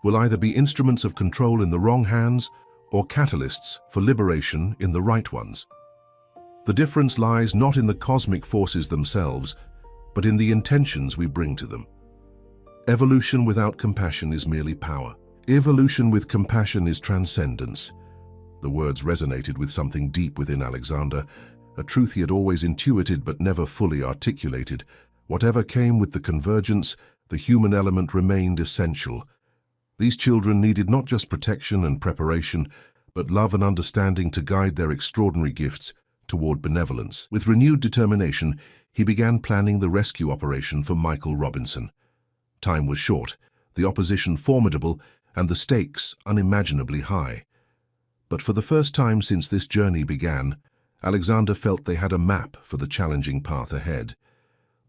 will either be instruments of control in the wrong hands or catalysts for liberation in the right ones. The difference lies not in the cosmic forces themselves, but in the intentions we bring to them. Evolution without compassion is merely power. Evolution with compassion is transcendence. The words resonated with something deep within Alexander, a truth he had always intuited but never fully articulated. Whatever came with the convergence, the human element remained essential. These children needed not just protection and preparation, but love and understanding to guide their extraordinary gifts toward benevolence. With renewed determination, he began planning the rescue operation for Michael Robinson. Time was short, the opposition formidable, and the stakes unimaginably high. But for the first time since this journey began, Alexander felt they had a map for the challenging path ahead.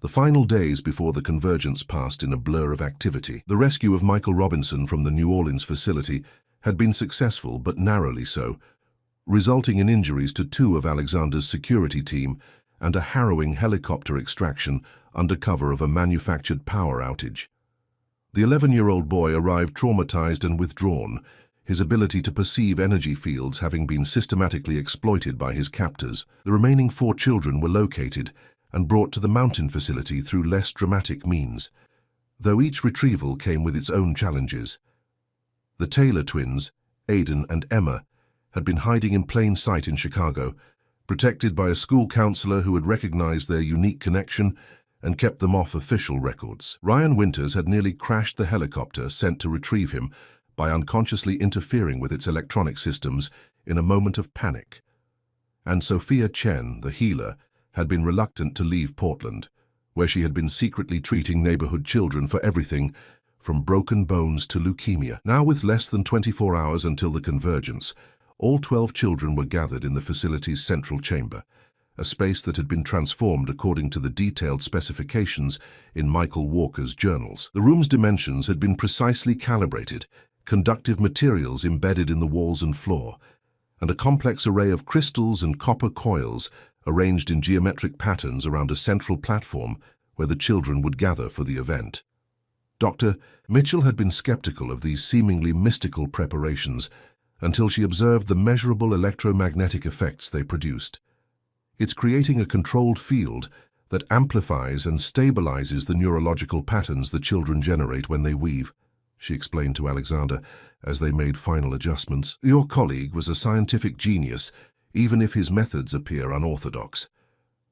The final days before the convergence passed in a blur of activity. The rescue of Michael Robinson from the New Orleans facility had been successful, but narrowly so, resulting in injuries to 2 of Alexander's security team and a harrowing helicopter extraction under cover of a manufactured power outage. The 11-year-old boy arrived traumatized and withdrawn, his ability to perceive energy fields having been systematically exploited by his captors. The remaining 4 children were located and brought to the mountain facility through less dramatic means, though each retrieval came with its own challenges. The Taylor twins, Aidan and Emma, had been hiding in plain sight in Chicago, protected by a school counselor who had recognized their unique connection and kept them off official records. Ryan Winters had nearly crashed the helicopter sent to retrieve him by unconsciously interfering with its electronic systems in a moment of panic. And Sophia Chen, the healer, had been reluctant to leave Portland, where she had been secretly treating neighborhood children for everything from broken bones to leukemia. Now, with less than 24 hours until the convergence, all 12 children were gathered in the facility's central chamber, a space that had been transformed according to the detailed specifications in Michael Walker's journals. The room's dimensions had been precisely calibrated, conductive materials embedded in the walls and floor, and a complex array of crystals and copper coils arranged in geometric patterns around a central platform where the children would gather for the event. Dr. Mitchell had been skeptical of these seemingly mystical preparations until she observed the measurable electromagnetic effects they produced. It's creating a controlled field that amplifies and stabilizes the neurological patterns the children generate when they weave, she explained to Alexander as they made final adjustments. Your colleague was a scientific genius, even if his methods appear unorthodox.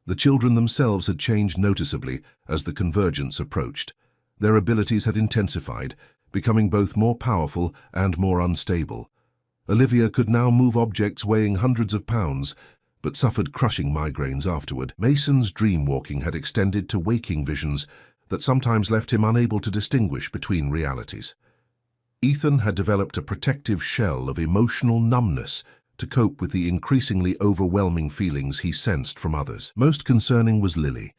The children themselves had changed noticeably as the convergence approached. Their abilities had intensified, becoming both more powerful and more unstable. Olivia could now move objects weighing hundreds of pounds, but suffered crushing migraines afterward. Mason's dream-walking had extended to waking visions that sometimes left him unable to distinguish between realities. Ethan had developed a protective shell of emotional numbness to cope with the increasingly overwhelming feelings he sensed from others. Most concerning was Lily,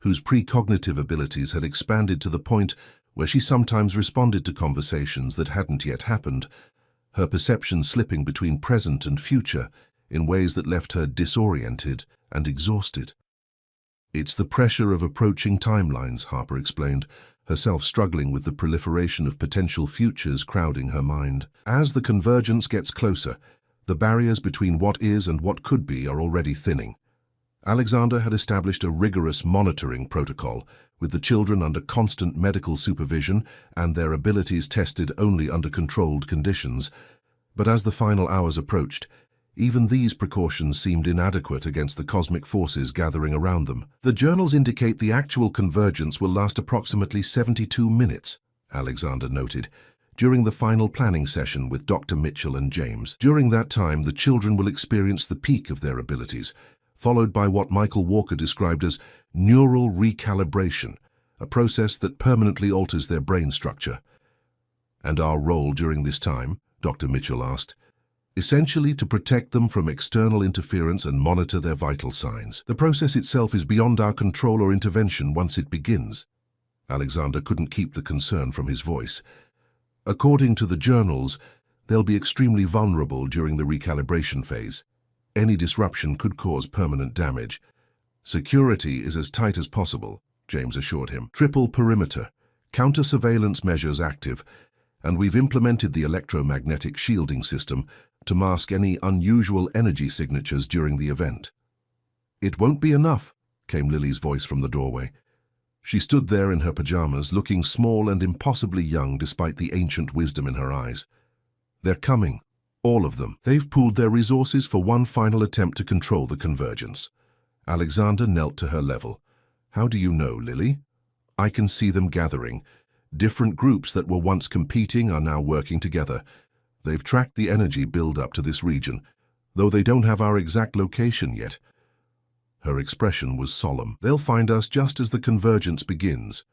whose precognitive abilities had expanded to the point where she sometimes responded to conversations that hadn't yet happened, her perception slipping between present and future in ways that left her disoriented and exhausted. "It's the pressure of approaching timelines," Harper explained, herself struggling with the proliferation of potential futures crowding her mind. As the convergence gets closer, the barriers between what is and what could be are already thinning. Alexander had established a rigorous monitoring protocol, with the children under constant medical supervision and their abilities tested only under controlled conditions. But as the final hours approached, even these precautions seemed inadequate against the cosmic forces gathering around them. "The journals indicate the actual convergence will last approximately 72 minutes, Alexander noted, during the final planning session with Dr. Mitchell and James. During that time, the children will experience the peak of their abilities, followed by what Michael Walker described as neural recalibration, a process that permanently alters their brain structure." "And our role during this time?" Dr. Mitchell asked. "Essentially to protect them from external interference and monitor their vital signs. The process itself is beyond our control or intervention once it begins." Alexander couldn't keep the concern from his voice. "According to the journals, they'll be extremely vulnerable during the recalibration phase. Any disruption could cause permanent damage. Security is as tight as possible," James assured him. "Triple perimeter, counter-surveillance measures active, and we've implemented the electromagnetic shielding system to mask any unusual energy signatures during the event." "It won't be enough," came Lily's voice from the doorway. She stood there in her pajamas, looking small and impossibly young despite the ancient wisdom in her eyes. "They're coming, all of them. They've pooled their resources for one final attempt to control the convergence." Alexander knelt to her level. "How do you know, Lily?" "I can see them gathering. Different groups that were once competing are now working together. They've tracked the energy build-up to this region, though they don't have our exact location yet." Her expression was solemn. "They'll find us just as the convergence begins."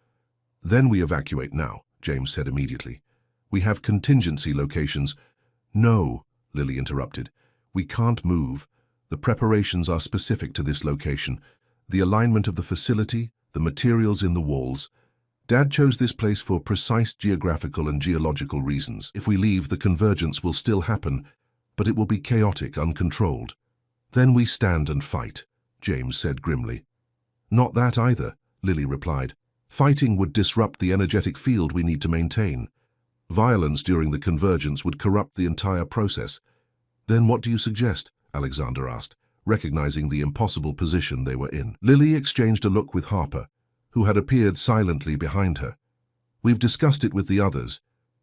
"Then we evacuate now," James said immediately. "We have contingency locations." "No," Lily interrupted. "We can't move. The preparations are specific to this location. The alignment of the facility, the materials in the walls. Dad chose this place for precise geographical and geological reasons. If we leave, the convergence will still happen, but it will be chaotic, uncontrolled." "Then we stand and fight," James said grimly. "Not that either," Lily replied. "Fighting would disrupt the energetic field we need to maintain. Violence during the convergence would corrupt the entire process." "Then what do you suggest?" Alexander asked, recognizing the impossible position they were in. Lily exchanged a look with Harper, who had appeared silently behind her. "We've discussed it with the others.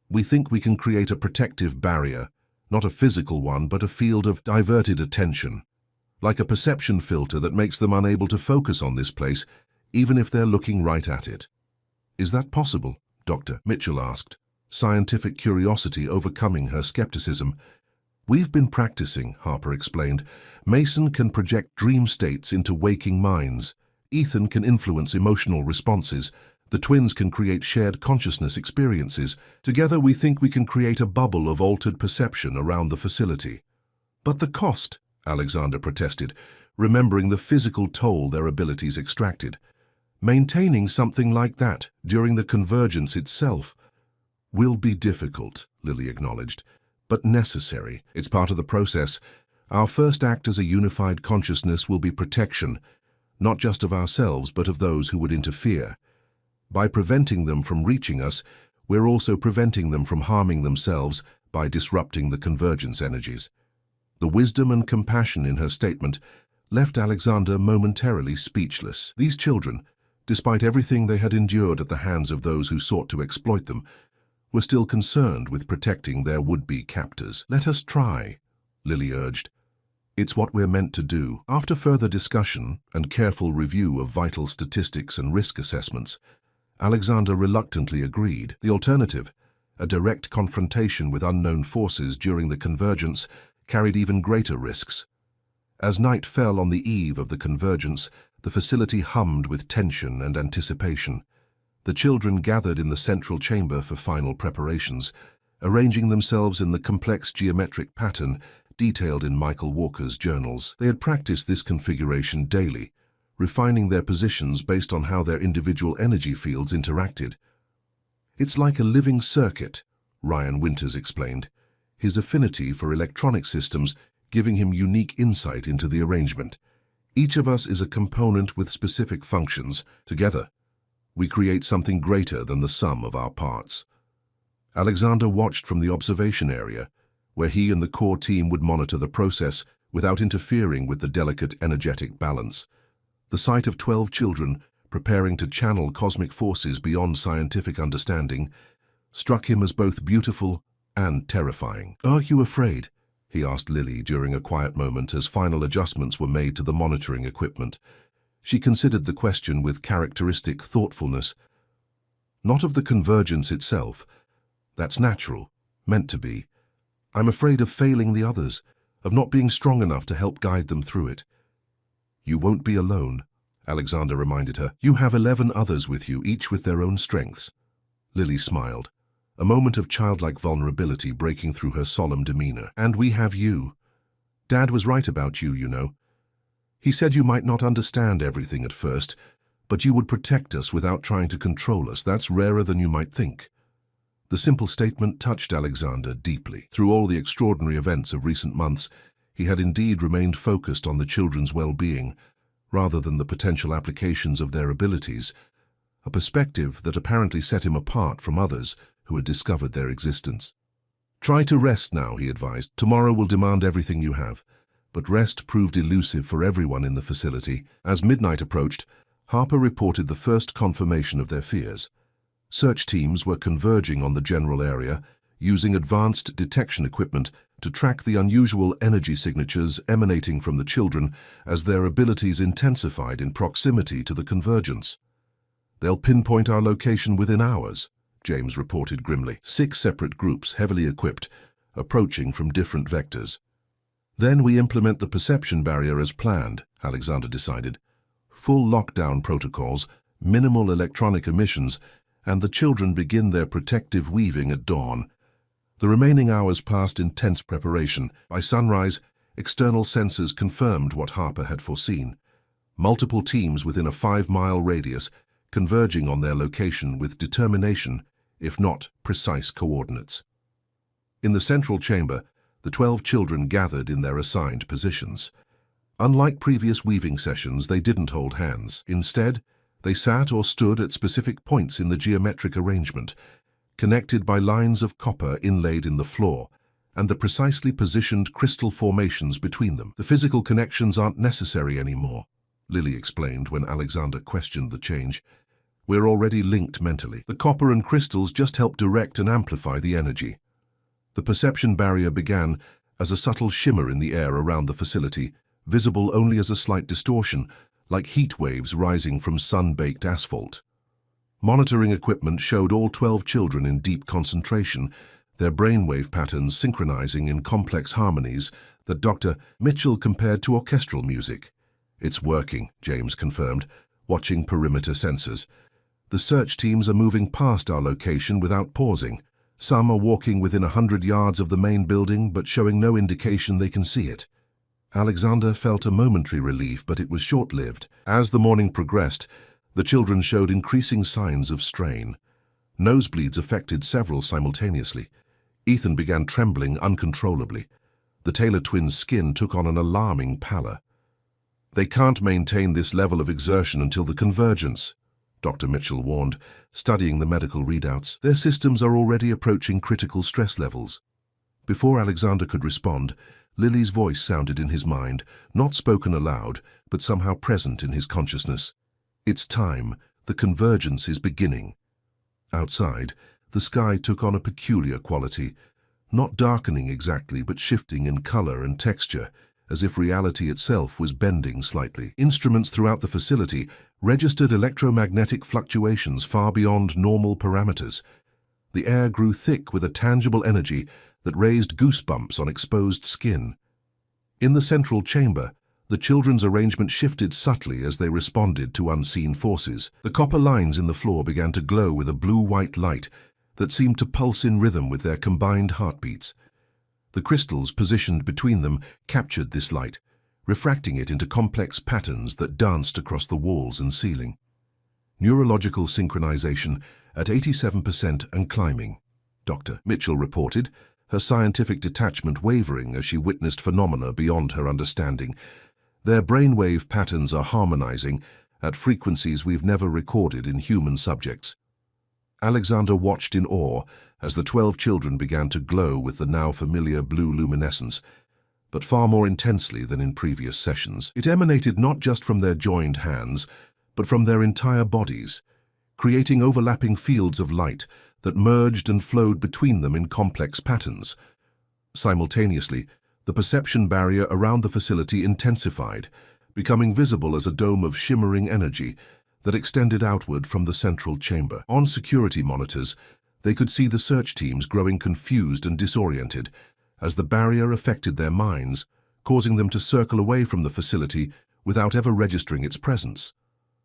We think we can create a protective barrier, not a physical one, but a field of diverted attention, like a perception filter that makes them unable to focus on this place, even if they're looking right at it." "Is that possible?" Dr. Mitchell asked, scientific curiosity overcoming her skepticism. "We've been practicing," Harper explained. "Mason can project dream states into waking minds. Ethan can influence emotional responses. The twins can create shared consciousness experiences. Together we think we can create a bubble of altered perception around the facility." "But the cost," Alexander protested, remembering the physical toll their abilities extracted. "Maintaining something like that during the convergence itself." "Will be difficult," Lily acknowledged, "but necessary. It's part of the process. Our first act as a unified consciousness will be protection, not just of ourselves, but of those who would interfere. By preventing them from reaching us, we're also preventing them from harming themselves by disrupting the convergence energies." The wisdom and compassion in her statement left Alexander momentarily speechless. These children, despite everything they had endured at the hands of those who sought to exploit them, were still concerned with protecting their would-be captors. "Let us try," Lily urged. "It's what we're meant to do." After further discussion and careful review of vital statistics and risk assessments, Alexander reluctantly agreed. The alternative, a direct confrontation with unknown forces during the convergence, carried even greater risks. As night fell on the eve of the convergence, the facility hummed with tension and anticipation. The children gathered in the central chamber for final preparations, arranging themselves in the complex geometric pattern detailed in Michael Walker's journals. They had practiced this configuration daily, refining their positions based on how their individual energy fields interacted. "It's like a living circuit," Ryan Winters explained, his affinity for electronic systems giving him unique insight into the arrangement. "Each of us is a component with specific functions. Together, we create something greater than the sum of our parts." Alexander watched from the observation area, where he and the core team would monitor the process without interfering with the delicate energetic balance. The sight of 12 children preparing to channel cosmic forces beyond scientific understanding struck him as both beautiful and terrifying. "Are you afraid?" he asked Lily during a quiet moment as final adjustments were made to the monitoring equipment. She considered the question with characteristic thoughtfulness. "Not of the convergence itself. That's natural, meant to be. I'm afraid of failing the others, of not being strong enough to help guide them through it." "You won't be alone," Alexander reminded her. "You have 11 others with you, each with their own strengths." Lily smiled, a moment of childlike vulnerability breaking through her solemn demeanor. "And we have you. Dad was right about you, you know. He said you might not understand everything at first, but you would protect us without trying to control us. That's rarer than you might think." The simple statement touched Alexander deeply. Through all the extraordinary events of recent months, he had indeed remained focused on the children's well-being, rather than the potential applications of their abilities, a perspective that apparently set him apart from others who had discovered their existence. "Try to rest now," he advised. "Tomorrow will demand everything you have." But rest proved elusive for everyone in the facility. As midnight approached, Harper reported the first confirmation of their fears. Search teams were converging on the general area, using advanced detection equipment to track the unusual energy signatures emanating from the children as their abilities intensified in proximity to the convergence. "They'll pinpoint our location within hours," James reported grimly. 6 separate groups, heavily equipped, approaching from different vectors. "Then we implement the perception barrier as planned," Alexander decided. "Full lockdown protocols, minimal electronic emissions, and the children begin their protective weaving at dawn." The remaining hours passed in tense preparation. By sunrise, external sensors confirmed what Harper had foreseen. Multiple teams within a 5-mile radius, converging on their location with determination, if not precise coordinates. In the central chamber, the 12 children gathered in their assigned positions. Unlike previous weaving sessions, they didn't hold hands. Instead, they sat or stood at specific points in the geometric arrangement, connected by lines of copper inlaid in the floor, and the precisely positioned crystal formations between them. "The physical connections aren't necessary anymore," Lily explained when Alexander questioned the change. "We're already linked mentally. The copper and crystals just help direct and amplify the energy." The perception barrier began as a subtle shimmer in the air around the facility, visible only as a slight distortion, like heat waves rising from sun-baked asphalt. Monitoring equipment showed all 12 children in deep concentration, their brainwave patterns synchronizing in complex harmonies that Dr. Mitchell compared to orchestral music. "It's working," James confirmed, watching perimeter sensors. "The search teams are moving past our location without pausing. Some are walking within 100 yards of the main building, but showing no indication they can see it." Alexander felt a momentary relief, but it was short-lived. As the morning progressed, the children showed increasing signs of strain. Nosebleeds affected several simultaneously. Ethan began trembling uncontrollably. The Taylor twins' skin took on an alarming pallor. "They can't maintain this level of exertion until the convergence," Dr. Mitchell warned, studying the medical readouts. "Their systems are already approaching critical stress levels." Before Alexander could respond, Lily's voice sounded in his mind, not spoken aloud, but somehow present in his consciousness. "It's time. The convergence is beginning." Outside, the sky took on a peculiar quality, not darkening exactly, but shifting in color and texture, as if reality itself was bending slightly. Instruments throughout the facility registered electromagnetic fluctuations far beyond normal parameters. The air grew thick with a tangible energy that raised goosebumps on exposed skin. In the central chamber, the children's arrangement shifted subtly as they responded to unseen forces. The copper lines in the floor began to glow with a blue-white light that seemed to pulse in rhythm with their combined heartbeats. The crystals positioned between them captured this light, refracting it into complex patterns that danced across the walls and ceiling. Neurological synchronization at 87% and climbing, Dr. Mitchell reported, her scientific detachment wavering as she witnessed phenomena beyond her understanding. Their brainwave patterns are harmonizing at frequencies we've never recorded in human subjects. Alexander watched in awe as the 12 children began to glow with the now familiar blue luminescence, but far more intensely than in previous sessions. It emanated not just from their joined hands, but from their entire bodies, creating overlapping fields of light that merged and flowed between them in complex patterns. Simultaneously, the perception barrier around the facility intensified, becoming visible as a dome of shimmering energy that extended outward from the central chamber. On security monitors, they could see the search teams growing confused and disoriented as the barrier affected their minds, causing them to circle away from the facility without ever registering its presence.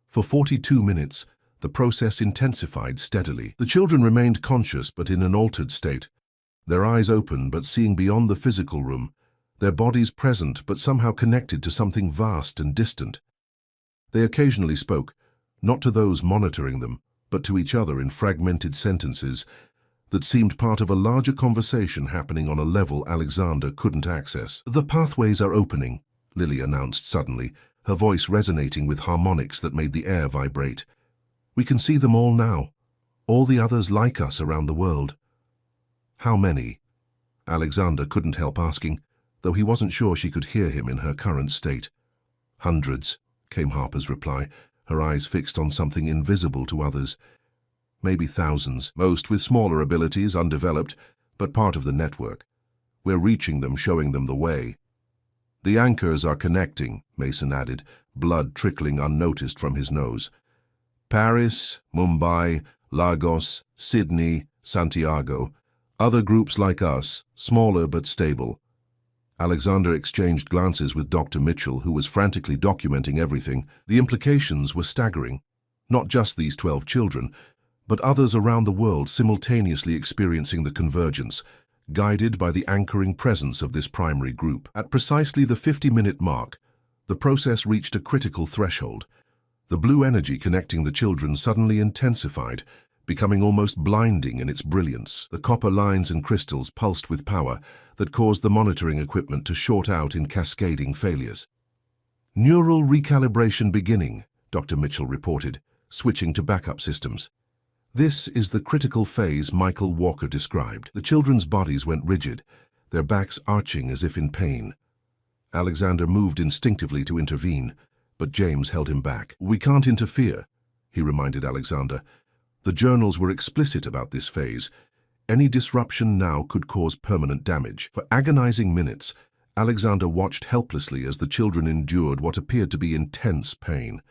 For 42 minutes, the process intensified steadily. The children remained conscious but in an altered state, their eyes open but seeing beyond the physical room, their bodies present but somehow connected to something vast and distant. They occasionally spoke, not to those monitoring them, but to each other in fragmented sentences that seemed part of a larger conversation happening on a level Alexander couldn't access. "The pathways are opening," Lily announced suddenly, her voice resonating with harmonics that made the air vibrate. "We can see them all now, all the others like us around the world." "How many?" Alexander couldn't help asking, though he wasn't sure she could hear him in her current state. "Hundreds," came Harper's reply, her eyes fixed on something invisible to others. "Maybe thousands, most with smaller abilities, undeveloped, but part of the network. We're reaching them, showing them the way." "The anchors are connecting," Mason added, blood trickling unnoticed from his nose. "Paris, Mumbai, Lagos, Sydney, Santiago. Other groups like us, smaller but stable." Alexander exchanged glances with Dr. Mitchell, who was frantically documenting everything. The implications were staggering. Not just these 12 children, but others around the world simultaneously experiencing the convergence, guided by the anchoring presence of this primary group. At precisely the 50-minute mark, the process reached a critical threshold. The blue energy connecting the children suddenly intensified, becoming almost blinding in its brilliance. The copper lines and crystals pulsed with power that caused the monitoring equipment to short out in cascading failures. "Neural recalibration beginning," Dr. Mitchell reported, switching to backup systems. "This is the critical phase Michael Walker described." The children's bodies went rigid, their backs arching as if in pain. Alexander moved instinctively to intervene, but James held him back. "We can't interfere," he reminded Alexander. The journals were explicit about this phase. Any disruption now could cause permanent damage. For agonizing minutes, Alexander watched helplessly as the children endured what appeared to be intense pain.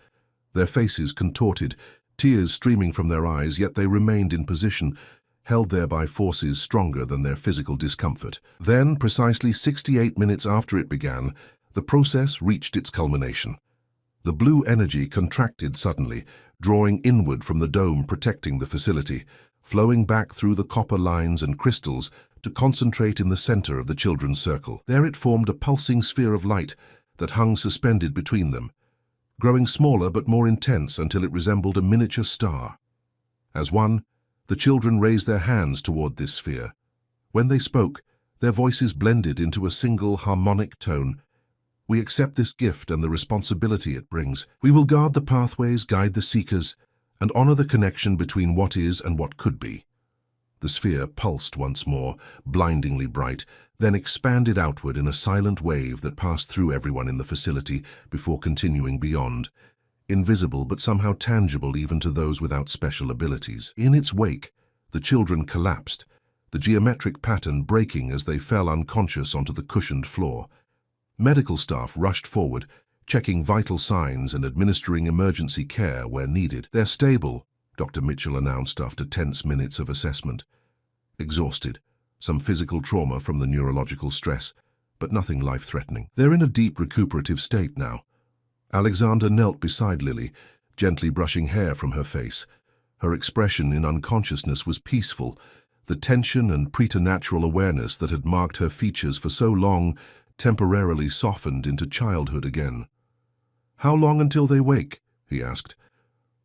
Their faces contorted, tears streaming from their eyes, yet they remained in position, held there by forces stronger than their physical discomfort. Then, precisely 68 minutes after it began, the process reached its culmination. The blue energy contracted suddenly, drawing inward from the dome protecting the facility, flowing back through the copper lines and crystals to concentrate in the center of the children's circle. There it formed a pulsing sphere of light that hung suspended between them, growing smaller but more intense until it resembled a miniature star. As one, the children raised their hands toward this sphere. When they spoke, their voices blended into a single harmonic tone. "We accept this gift and the responsibility it brings. We will guard the pathways, guide the seekers, and honor the connection between what is and what could be." The sphere pulsed once more, blindingly bright, then expanded outward in a silent wave that passed through everyone in the facility before continuing beyond, invisible but somehow tangible even to those without special abilities. In its wake, the children collapsed, the geometric pattern breaking as they fell unconscious onto the cushioned floor. Medical staff rushed forward, checking vital signs and administering emergency care where needed. "They're stable," Dr. Mitchell announced after tense minutes of assessment. "Exhausted, some physical trauma from the neurological stress, but nothing life-threatening. They're in a deep recuperative state now." Alexander knelt beside Lily, gently brushing hair from her face. Her expression in unconsciousness was peaceful, the tension and preternatural awareness that had marked her features for so long temporarily softened into childhood again. "How long until they wake?" he asked.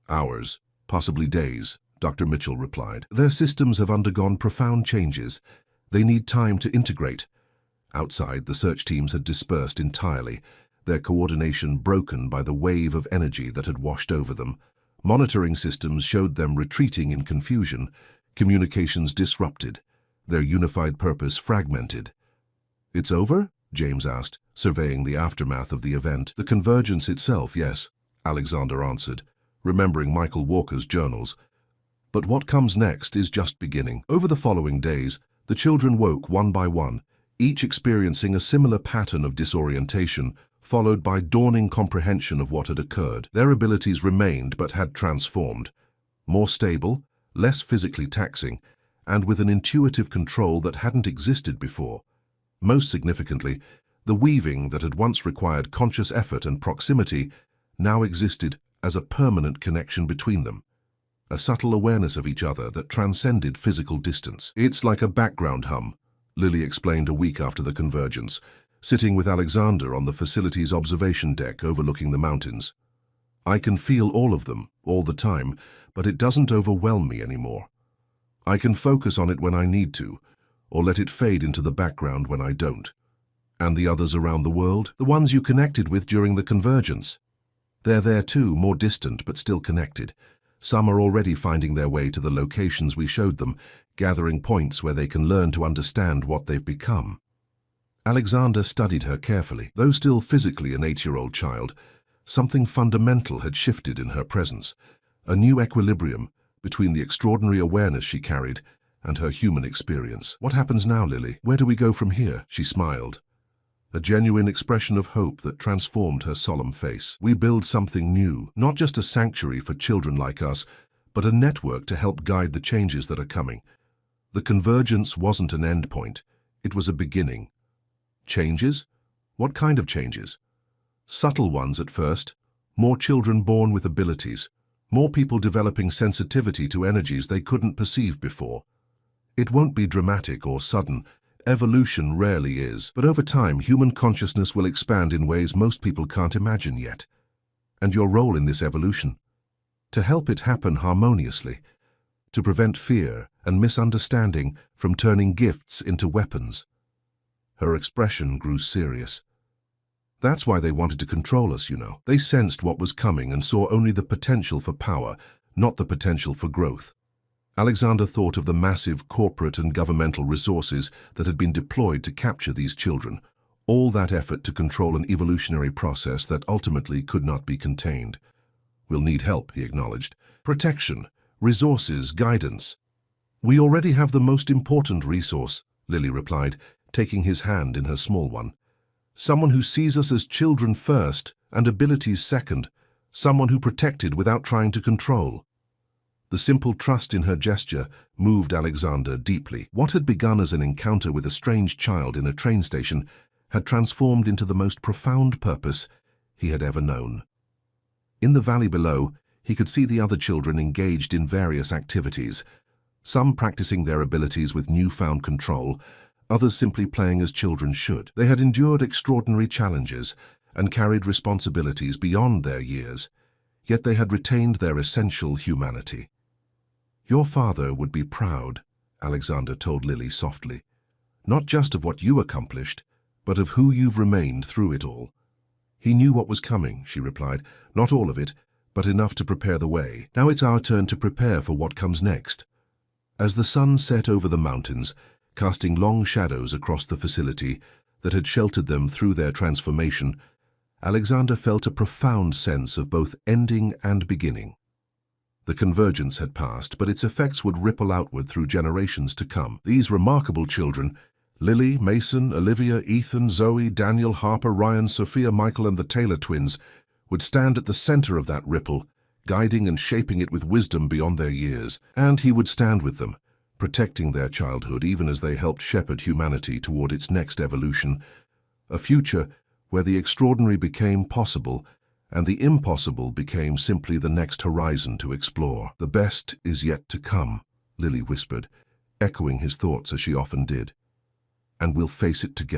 "Hours, possibly days," Dr. Mitchell replied. "Their systems have undergone profound changes. They need time to integrate." Outside, the search teams had dispersed entirely, their coordination broken by the wave of energy that had washed over them. Monitoring systems showed them retreating in confusion, communications disrupted, their unified purpose fragmented. "It's over?" James asked, surveying the aftermath of the event. "The convergence itself, yes," Alexander answered, remembering Michael Walker's journals. "But what comes next is just beginning." Over the following days, the children woke one by one, each experiencing a similar pattern of disorientation, followed by dawning comprehension of what had occurred. Their abilities remained but had transformed. More stable, less physically taxing, and with an intuitive control that hadn't existed before. Most significantly, the weaving that had once required conscious effort and proximity now existed as a permanent connection between them. A subtle awareness of each other that transcended physical distance. "It's like a background hum," Lily explained a week after the convergence, sitting with Alexander on the facility's observation deck overlooking the mountains. "I can feel all of them, all the time, but it doesn't overwhelm me anymore. I can focus on it when I need to, or let it fade into the background when I don't." "And the others around the world? The ones you connected with during the convergence? They're there too, more distant but still connected. Some are already finding their way to the locations we showed them, gathering points where they can learn to understand what they've become." Alexander studied her carefully. Though still physically an 8-year-old child, something fundamental had shifted in her presence, a new equilibrium between the extraordinary awareness she carried and her human experience. "What happens now, Lily? Where do we go from here?" She smiled, a genuine expression of hope that transformed her solemn face. "We build something new, not just a sanctuary for children like us, but a network to help guide the changes that are coming." The convergence wasn't an endpoint, it was a beginning. Changes? What kind of changes? Subtle ones at first. More children born with abilities. More people developing sensitivity to energies they couldn't perceive before. It won't be dramatic or sudden. Evolution rarely is. But over time, human consciousness will expand in ways most people can't imagine yet. And your role in this evolution? To help it happen harmoniously. To prevent fear and misunderstanding from turning gifts into weapons. Her expression grew serious. "That's why they wanted to control us, you know. They sensed what was coming and saw only the potential for power, not the potential for growth." Alexander thought of the massive corporate and governmental resources that had been deployed to capture these children, all that effort to control an evolutionary process that ultimately could not be contained. "We'll need help," he acknowledged. "Protection, resources, guidance." "We already have the most important resource," Lily replied, taking his hand in her small one. "Someone who sees us as children first and abilities second. Someone who protected without trying to control." The simple trust in her gesture moved Alexander deeply. What had begun as an encounter with a strange child in a train station had transformed into the most profound purpose he had ever known. In the valley below, he could see the other children engaged in various activities, some practicing their abilities with newfound control, others simply playing as children should. They had endured extraordinary challenges and carried responsibilities beyond their years, yet they had retained their essential humanity. "Your father would be proud," Alexander told Lily softly, "not just of what you accomplished, but of who you've remained through it all." "He knew what was coming," she replied, "not all of it, but enough to prepare the way. Now it's our turn to prepare for what comes next." As the sun set over the mountains, casting long shadows across the facility that had sheltered them through their transformation, Alexander felt a profound sense of both ending and beginning. The convergence had passed, but its effects would ripple outward through generations to come. These remarkable children, Lily, Mason, Olivia, Ethan, Zoe, Daniel, Harper, Ryan, Sophia, Michael, and the Taylor twins, would stand at the center of that ripple, guiding and shaping it with wisdom beyond their years. And he would stand with them, protecting their childhood even as they helped shepherd humanity toward its next evolution, a future where the extraordinary became possible and the impossible became simply the next horizon to explore. "The best is yet to come," Lily whispered, echoing his thoughts as she often did. "And we'll face it together."